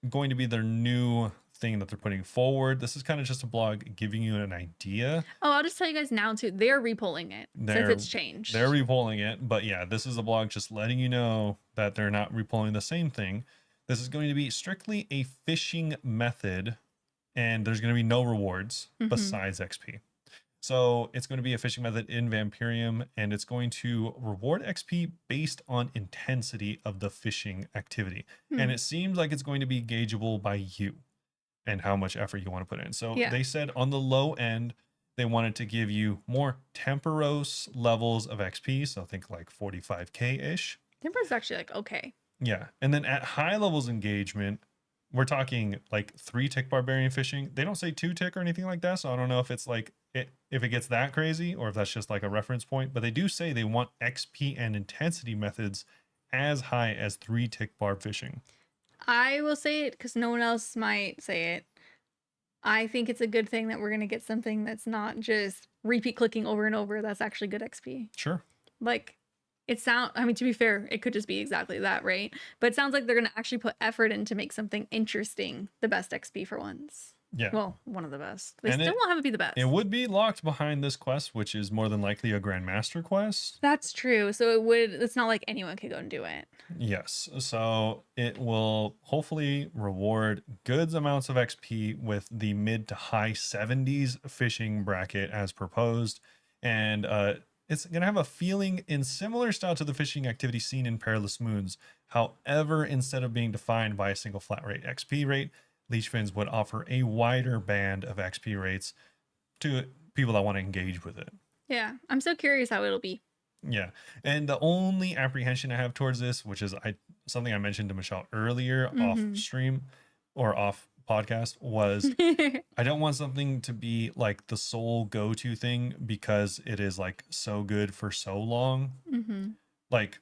going to be their new thing that they're putting forward. This is kind of just a blog giving you an idea. Oh, I'll just tell you guys now too. They're repolling it since They're it's they're changed. repolling it, but yeah, this is a blog just letting you know that they're not repolling the same thing. This is going to be strictly a fishing method, and there's going to be no rewards Mm-hmm. besides XP. So it's going to be a fishing method in Vampirium, and it's going to reward XP based on intensity of the fishing activity. And Hmm. it seems like it's going to be gaugeable by you and how much effort you want to put in. So Yeah, they said on the low end, they wanted to give you more temperos levels of XP. So think like 45K ish. Timber's actually like okay. Yeah. And then at high levels engagement, we're talking like 3 tick barbarian fishing. They don't say 2 tick or anything like that. So I don't know if it's like if it gets that crazy or if that's just like a reference point. But they do say they want XP and intensity methods as high as 3 tick barb fishing. I will say it because no one else might say it. I think it's a good thing that we're gonna get something that's not just repeat clicking over and over. That's actually good XP. Sure. Like I mean, to be fair, it could just be exactly that, right? But it sounds like they're gonna actually put effort in to make something interesting the best XP for once. Yeah. Well, one of the best. They And still won't have it be the best. it would be locked behind this quest, which is more than likely a Grandmaster quest. That's true. So it's not like anyone could go and do it. Yes. So it will hopefully reward good amounts of XP with the mid to high 70s fishing bracket as proposed. And it's going to have a feeling in similar style to the fishing activity seen in Perilous Moons. However, instead of being defined by a single flat rate XP rate, Leechfins would offer a wider band of XP rates to people that want to engage with it. Yeah. I'm so curious how it'll be. Yeah. And the only apprehension I have towards this, which is something I mentioned to Michelle earlier off Mm-hmm. stream or off podcast, was I don't want something to be like the sole go-to thing because it is like so good for so long. Mm-hmm. Like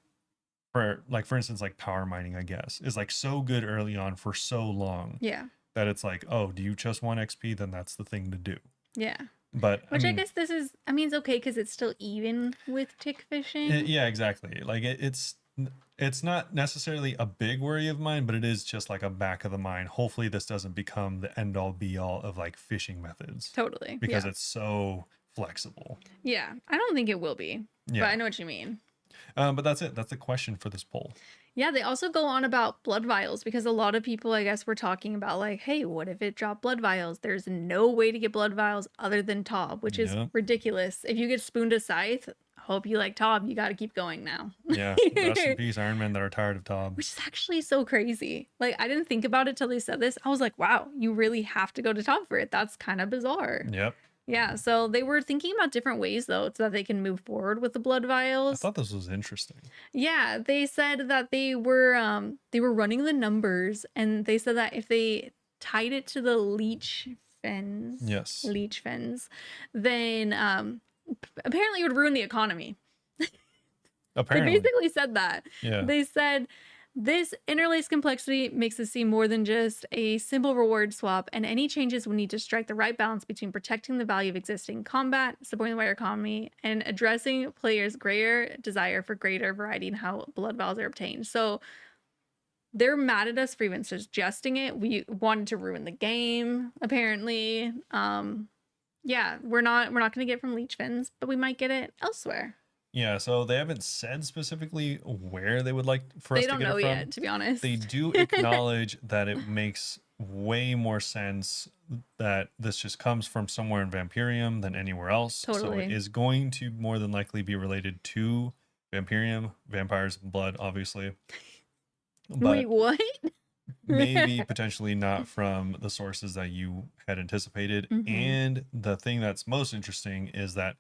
for instance, like power mining, I guess, is like so good early on for so long Yeah. that it's like, oh, do you just want XP? Then that's the thing to do. Yeah. But Which I I mean, guess it's okay because it's still even with tick fishing. yeah, exactly. Like it's not necessarily a big worry of mine, but it is just like a back of the mind. Hopefully this doesn't become the end all be all of like fishing methods Totally. because Yeah. it's so flexible. Yeah. I don't think it will be, but Yeah. I know what you mean. But that's it. That's the question for this poll. Yeah, they also go on about blood vials because a lot of people, I guess, were talking about like, hey, what if it dropped blood vials? There's no way to get blood vials other than Tob, which is Yep. ridiculous. If you get spooned a scythe, hope you like Tob. You got to keep going now. Yeah. Rest in peace, Iron Men that are tired of Tob. Which is actually so crazy. Like, I didn't think about it till they said this. I was like, wow, you really have to go to Tob for it. That's kind of bizarre. Yep. Yeah, so they were thinking about different ways though so that they can move forward with the blood I vials. thought this was interesting. Yeah, they said that they were running the numbers and they said that if they tied it to the Yes. leech fins, then apparently it would ruin the economy. Apparently. They basically said that. Yeah. They said this interlaced complexity makes it seem more than just a simple reward swap, and any changes would need to strike the right balance between protecting the value of existing combat, supporting the wider economy, and addressing players' greater desire for greater variety in how blood vials are obtained. So they're mad at us for even suggesting it. We wanted to ruin the game, apparently. Yeah, we're not going to get it from Leechfins, but we might get it elsewhere. Yeah, so they haven't said specifically where they would like for us They to don't get know it from. yet, to be honest. They do acknowledge that it makes way more sense that this just comes from somewhere in Vampirium than anywhere else. So it Totally. is going to more than likely be related to Vampirium, vampires, blood, obviously. But Wait, what? maybe potentially not from the sources that you had anticipated. Mhm. And the thing that's most interesting is that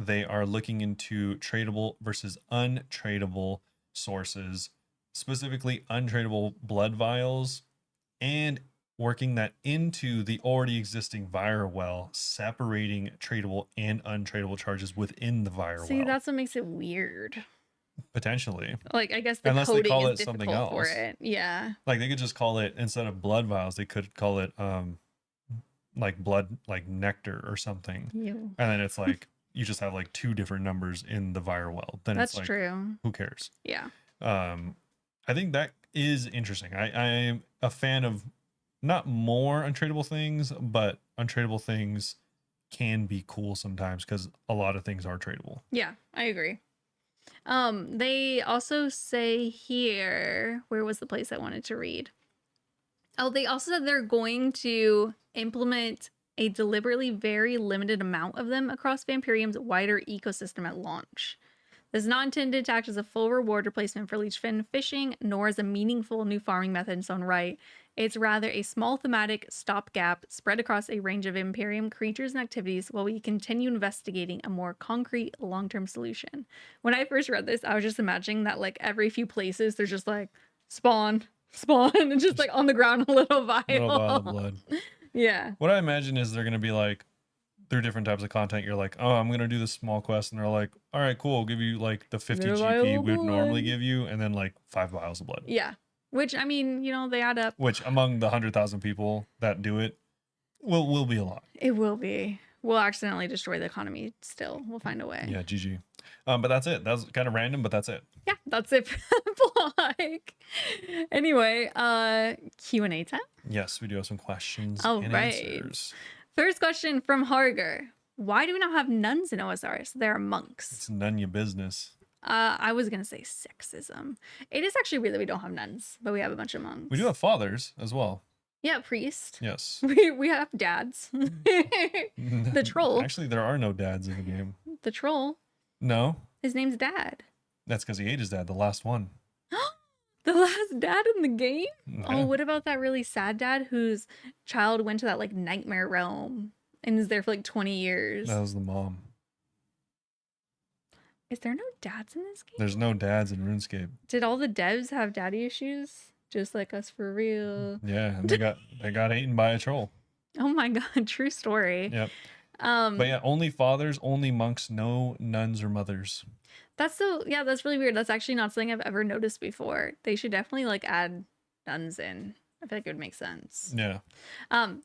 they are looking into tradable versus untradable sources, specifically untradable blood vials, and working that into the already existing Vire well, separating tradable and untradable charges within the Vire See, well. that's what makes it weird. Potentially. Like, I guess the Unless they coding call is it something difficult for else. it. Yeah. Like, they could just call it, instead of blood vials, they could call it like blood, like nectar or something. Ew. And then it's like you just have like 2 different numbers in the vial well. Then it's That's like, true. who cares? Yeah. I think that is interesting. I'm a fan of not more untradeable things, but untradeable things can be cool sometimes because a lot of things are tradable. Yeah, I agree. They also say here, where was the place I wanted to read? Oh, they also said they're going to implement a deliberately very limited amount of them across Vampirium's wider ecosystem at launch. This is not intended to act as a full reward replacement for Leechfin fishing, nor as a meaningful new farming method in its own right. It's rather a small thematic stopgap spread across a range of Imperium creatures and activities while we continue investigating a more concrete long-term solution. When I first read this, I was just imagining that like every few places there's just like spawn, and just like on the ground a little vial. Little vial of blood. Yeah. What I imagine is they're going to be like, through different types of content, you're like, oh, I'm going to do this small quest. And they're like, all right, cool. I'll give you like the 50 Little vial GP of we would normally blood. give you. And then like 5 vials of blood. Yeah. Which, I mean, you know, they add up. Which among the 100,000 people that do it will be a lot. It will be. We'll accidentally destroy the economy still. We'll find a way. Yeah, GG. But that's it. That's kind of random, but that's it. Yeah, that's it for the blog. Anyway, Q&A time? Yes, we do have some questions All and right. answers. First question from Harger. Why do we not have nuns in OSRs? There are monks. It's none of your business. I was going to say sexism. It is actually weird that we don't have nuns, but we have a bunch of monks. We do have fathers as well. Yeah, priest. Yes. We have dads. The troll. Actually, there are no dads in the game. The troll. No. His name's Dad. That's because he ate his dad, the last one. The last dad in the game? Yeah. Oh, what about that really sad dad whose child went to that like nightmare realm and is there for like 20 years? That was the mom. Is there no dads in this game? There's no dads in RuneScape. Did all the devs have daddy issues? Just like us for real. Yeah, and they got eaten by a troll. Oh my god, true story. Yep. But yeah, only fathers, only monks, no nuns or mothers. That's really weird. That's actually not something I've ever noticed before. They should definitely like add nuns in. I feel like it would make sense. Yeah.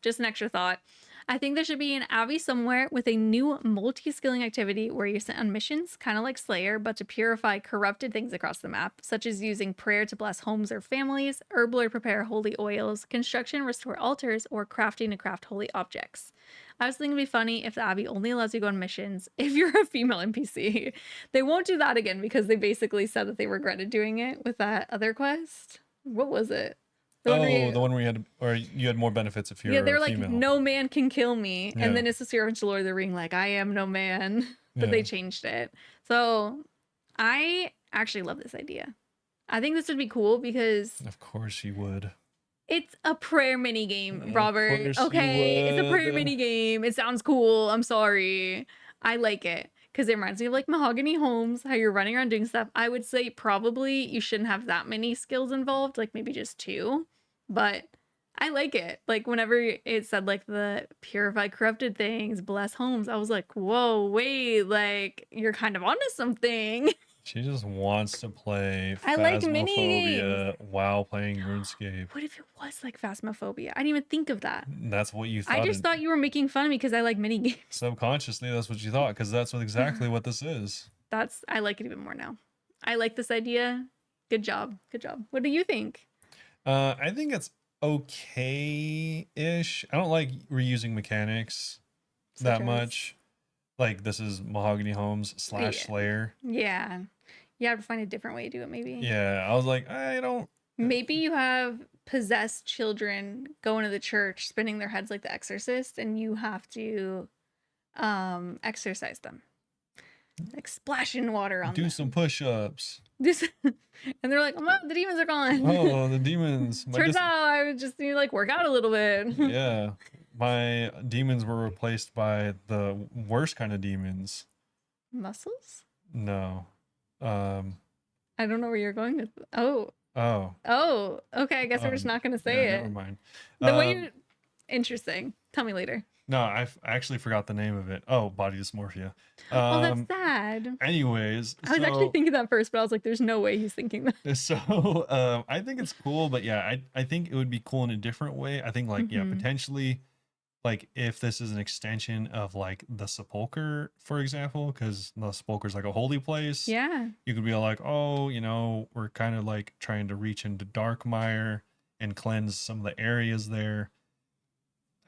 Just an extra thought. I think there should be an abbey somewhere with a new multi-skilling activity where you're sent on missions, kind of like Slayer, but to purify corrupted things across the map, such as using prayer to bless homes or families, herbal or prepare holy oils, construction, restore altars, or crafting to craft holy objects. I was thinking it'd be funny if the abbey only allows you to go on missions if you're a female NPC. They won't do that again because they basically said that they regretted doing it with that other quest. What was it? The one where you had more benefits if you're yeah, they're a like, female. no man can kill me. Yeah. And then it's the reference to Lord of the Ring, like, I am no man. But they changed it. So I actually love this idea. I think this would be cool because Of course you would. it's a prayer mini game, Robert. course you Okay, it's a prayer would. mini game. It sounds cool. I'm sorry. I like it because it reminds me of like Mahogany Homes, how you're running around doing stuff. I would say probably you shouldn't have that many skills involved, like maybe just 2. But I like it. Like whenever it said like the purify corrupted things, bless homes, I was like, whoa, wait, like you're kind of onto something. She just wants to play I like mini Phasmophobia while playing RuneScape. What if it was like Phasmophobia? I didn't even think of that. That's what you thought. I just thought you were making fun of me because I like mini games. Subconsciously, that's what you thought, because that's exactly what this is. I like it even more now. I like this idea. Good job. Good job. What do you think? I think it's okay-ish. I don't like reusing mechanics that much. Like, this is Mahogany Homes / Slayer. Yeah. You have to find a different way to do it, maybe. Yeah, I was like, I don't... Maybe you have possessed children going to the church, spinning their heads like the exorcist, and you have to exorcise them. Like splashing water on them. Do some push-ups. And they're like, oh, the demons are gone. Oh, the demons. Turns out I would just need to like work out a little bit. Yeah. My demons were replaced by the worst kind of demons. Muscles? No. I don't know where you're going with. Oh. Okay. I guess we're just not going to say it. Never mind. The way you... Interesting. Tell me later. No, I actually forgot the name of it. Oh, body dysmorphia. Oh, that's sad. Anyways, I was actually thinking that first, but I was like, there's no way he's thinking that. I think it's cool, but yeah, I think it would be cool in a different way. I think like yeah, Hmm. potentially like if this is an extension of like the sepulcher, for example, because the sepulcher is like a holy place, Yeah. you could be like, oh, we're kind of like trying to reach into Darkmire and cleanse some of the areas there.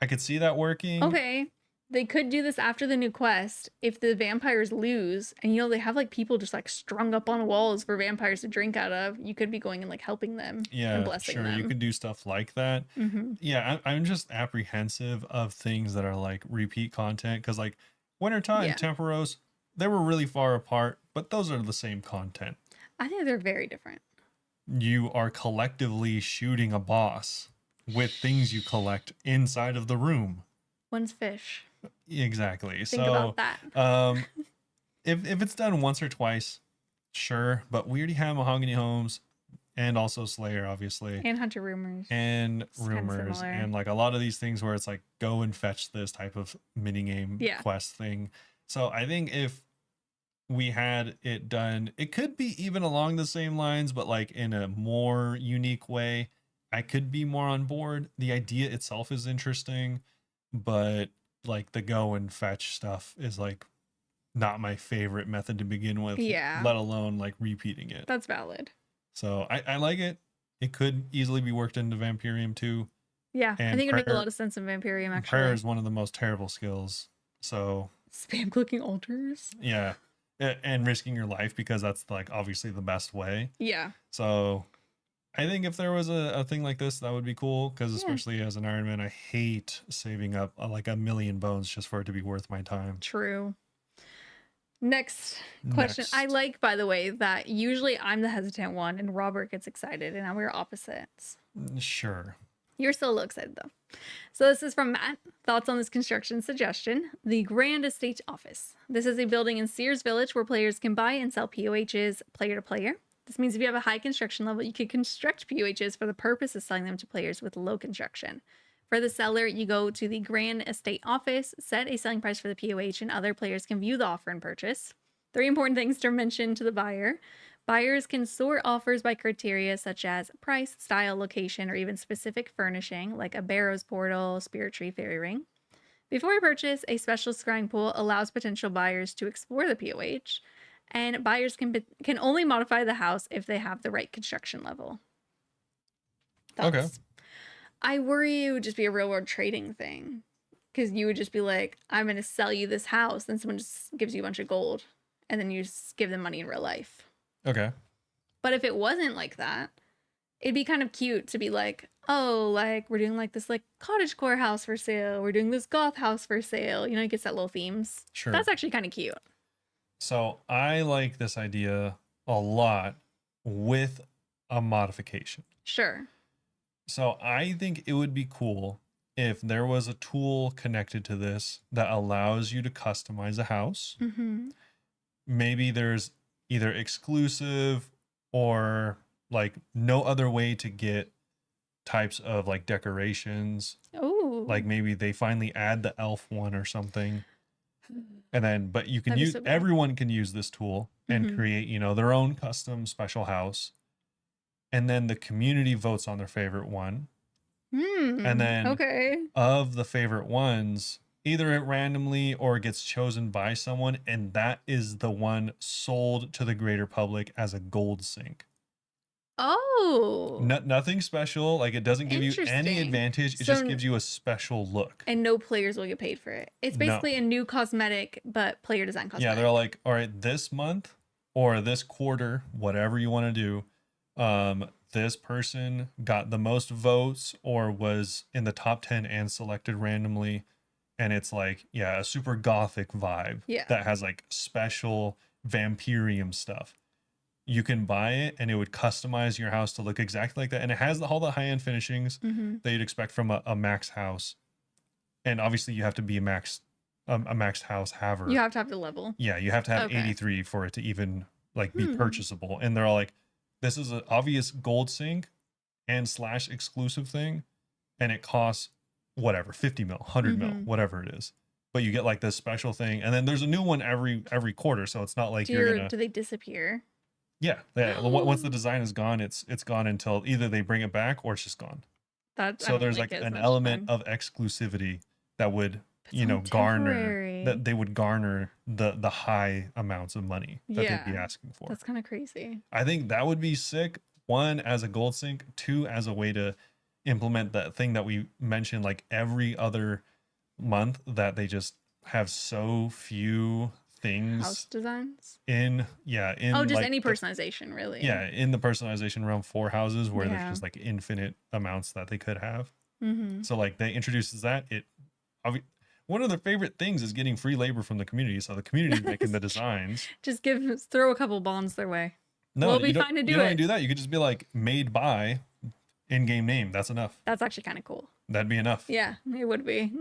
I could see that working. Okay. They could do this after the new quest if the vampires lose, and they have like people just like strung up on walls for vampires to drink out of. You could be going and like helping them and Yeah, blessing sure, you them. could do stuff like that. Hmm. Yeah, I'm just apprehensive of things that are like repeat content because like Wintertime, Yeah. Temporos, they were really far apart, but those are the same content. I think they're very different. You are collectively shooting a boss with things you collect inside of the room. One's fish. Exactly. Think about So, that. um, if it's done once or twice, sure. But we already have Mahogany Homes and also Slayer, obviously, And Hunter Rumors. and It's kind of Rumors, similar. and like a lot of these things where it's like go and fetch this type of mini game Yeah. quest thing. So I think if we had it done, it could be even along the same lines, but like in a more unique way. I could be more on board. The idea itself is interesting, but like the go and fetch stuff is like not my favorite method to begin with, Yeah. let alone like repeating it. That's valid. So I like it. It could easily be worked into Vampirium too. Yeah. I And think it'd make a lot of sense in Vampirium prayer actually. is one of the most terrible skills. So Spam clicking altars. yeah. And risking your life because that's like obviously the best way. Yeah. So I think if there was a thing like this, that would be cool. Because Yeah. especially as an Iron Man, I hate saving up like a million bones just for it to be worth my time. True. Next question. I Next, like, by the way, that usually I'm the hesitant one and Robert gets excited, and now we're opposites. sure. You're still a little excited though. So this is from Matt. Thoughts on this construction suggestion? The Grand Estate Office. This is a building in Sears Village where players can buy and sell POHs player to player. This means if you have a high construction level, you can construct POHs for the purpose of selling them to players with low construction. For the seller, you go to the Grand Estate Office, set a selling price for the POH, and other players can view the offer and purchase. 3 important things to mention to the buyer. Buyers can sort offers by criteria such as price, style, location, or even specific furnishing, like a Barrows portal, spirit tree, fairy ring. Before purchase, a special scrying pool allows potential buyers to explore the POH, and buyers can only modify the house if they have the right construction level. Okay. Thoughts? I worry it would just be a real world trading thing. Because you would just be like, I'm going to sell you this house. Then someone just gives you a bunch of gold. And then you just give them money in real life. Okay. But if it wasn't like that, it'd be kind of cute to be like, oh, like we're doing like this like cottagecore house for sale. We're doing this goth house for sale. It gets that little themes. Sure. That's actually kind of cute. So I like this idea a lot with a modification. Sure. So I think it would be cool if there was a tool connected to this that allows you to customize a house. Mm-hmm. Maybe there's either exclusive or like no other way to get types of like decorations. Oh. Like maybe they finally add the elf one or something. And then, but you can That'd be use, so good. everyone can use this tool and Mhm. create, their own custom special house. And then the community votes on their favorite one. And then Okay. of the favorite ones, either it randomly or it gets chosen by someone, and that is the one sold to the greater public as a gold sink. Oh. Nothing special. Like it doesn't give you any Interesting. advantage. It just gives you a special look. And no players will get paid for it. It's No. basically a new cosmetic, but player design cosmetic. Yeah, they're like, all right, this month or this quarter, whatever you want to do, this person got the most votes or was in the top 10 and selected randomly. And it's like, yeah, a super gothic vibe that has like special Vampirium stuff. You can buy it and it would customize your house to look exactly like that. And it has all the high-end finishings that you'd expect from a max house. And obviously you have to be a maxed house haver. You have to have the level. Yeah, you have to have 83 for it to even like be purchasable. And they're all like, this is an obvious gold sink and / exclusive thing. And it costs whatever, 50 mil, 100 mil, whatever it is. But you get like this special thing, and then there's a new one every quarter, so it's not like you're gonna. Do they disappear? Yeah. Once the design is gone, it's gone until either they bring it back or it's just gone. So there's like an element of exclusivity that would garner that they would garner the high amounts of money that they'd be asking for. That's kind of crazy. I think that would be sick. One, as a gold sync. Two, as a way to implement that thing that we mentioned like every other month, that they just have so few things, house designs in just like any personalization, really. In the personalization realm for houses, where there's just like infinite amounts that they could have. So like they introduces that. One of their favorite things is getting free labor from the community, so the community making the designs. Just throw a couple bonds their way. No, we'll be fine to do you don't it. do that. You could just be like, made by in-game name. That's enough. That's actually kind of cool. That'd be enough. Yeah, it would be.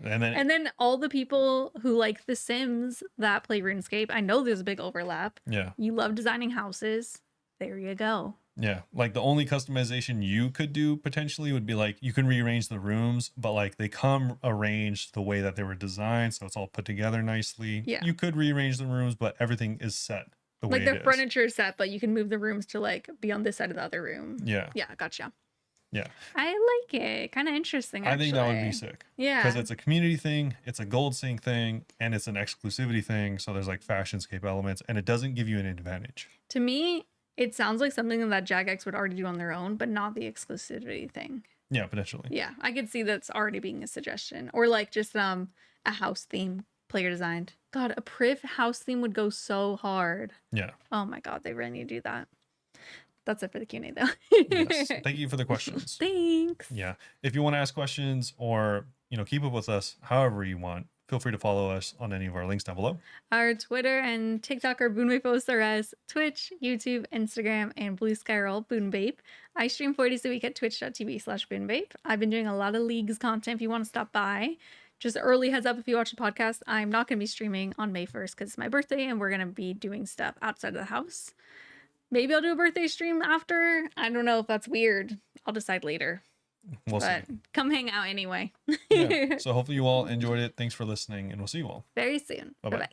And then all the people who like The Sims that play RuneScape, I know there's a big overlap. Yeah. You love designing houses. There you go. Yeah. Like the only customization you could do potentially would be like, you can rearrange the rooms, but like they come arranged the way that they were designed. So it's all put together nicely. Yeah. You could rearrange the rooms, but everything is set the way it is. Like the furniture is set, but you can move the rooms to like be on this side of the other room. Yeah. Yeah, gotcha. Yeah. I like it. Kind of interesting, actually. I think that would be sick. Yeah. Because it's a community thing, it's a gold sync thing, and it's an exclusivity thing. So there's like fashionscape elements, and it doesn't give you an advantage. To me, it sounds like something that Jagex would already do on their own, but not the exclusivity thing. Yeah, potentially. Yeah, I could see that's already being a suggestion. Or like just a house theme player designed. God, a Priv house theme would go so hard. Yeah. Oh my God, they really need to do that. That's it for the Q&A though. Yes. Thank you for the questions. Thanks. Yeah. If you want to ask questions or, keep up with us however you want, feel free to follow us on any of our links down below. Our Twitter and TikTok are Bunebape osrs, Twitch, YouTube, Instagram, and Blue Sky are all Bunebape. I stream 4 days a week at twitch.tv/Bunebape. I've been doing a lot of Leagues content if you want to stop by. Just early heads up if you watch the podcast, I'm not going to be streaming on May 1st because it's my birthday and we're going to be doing stuff outside of the house. Maybe I'll do a birthday stream after. I don't know if that's weird. I'll decide later. We'll see. Come hang out anyway. Yeah. So hopefully you all enjoyed it. Thanks for listening, and we'll see you all very soon. Bye-bye.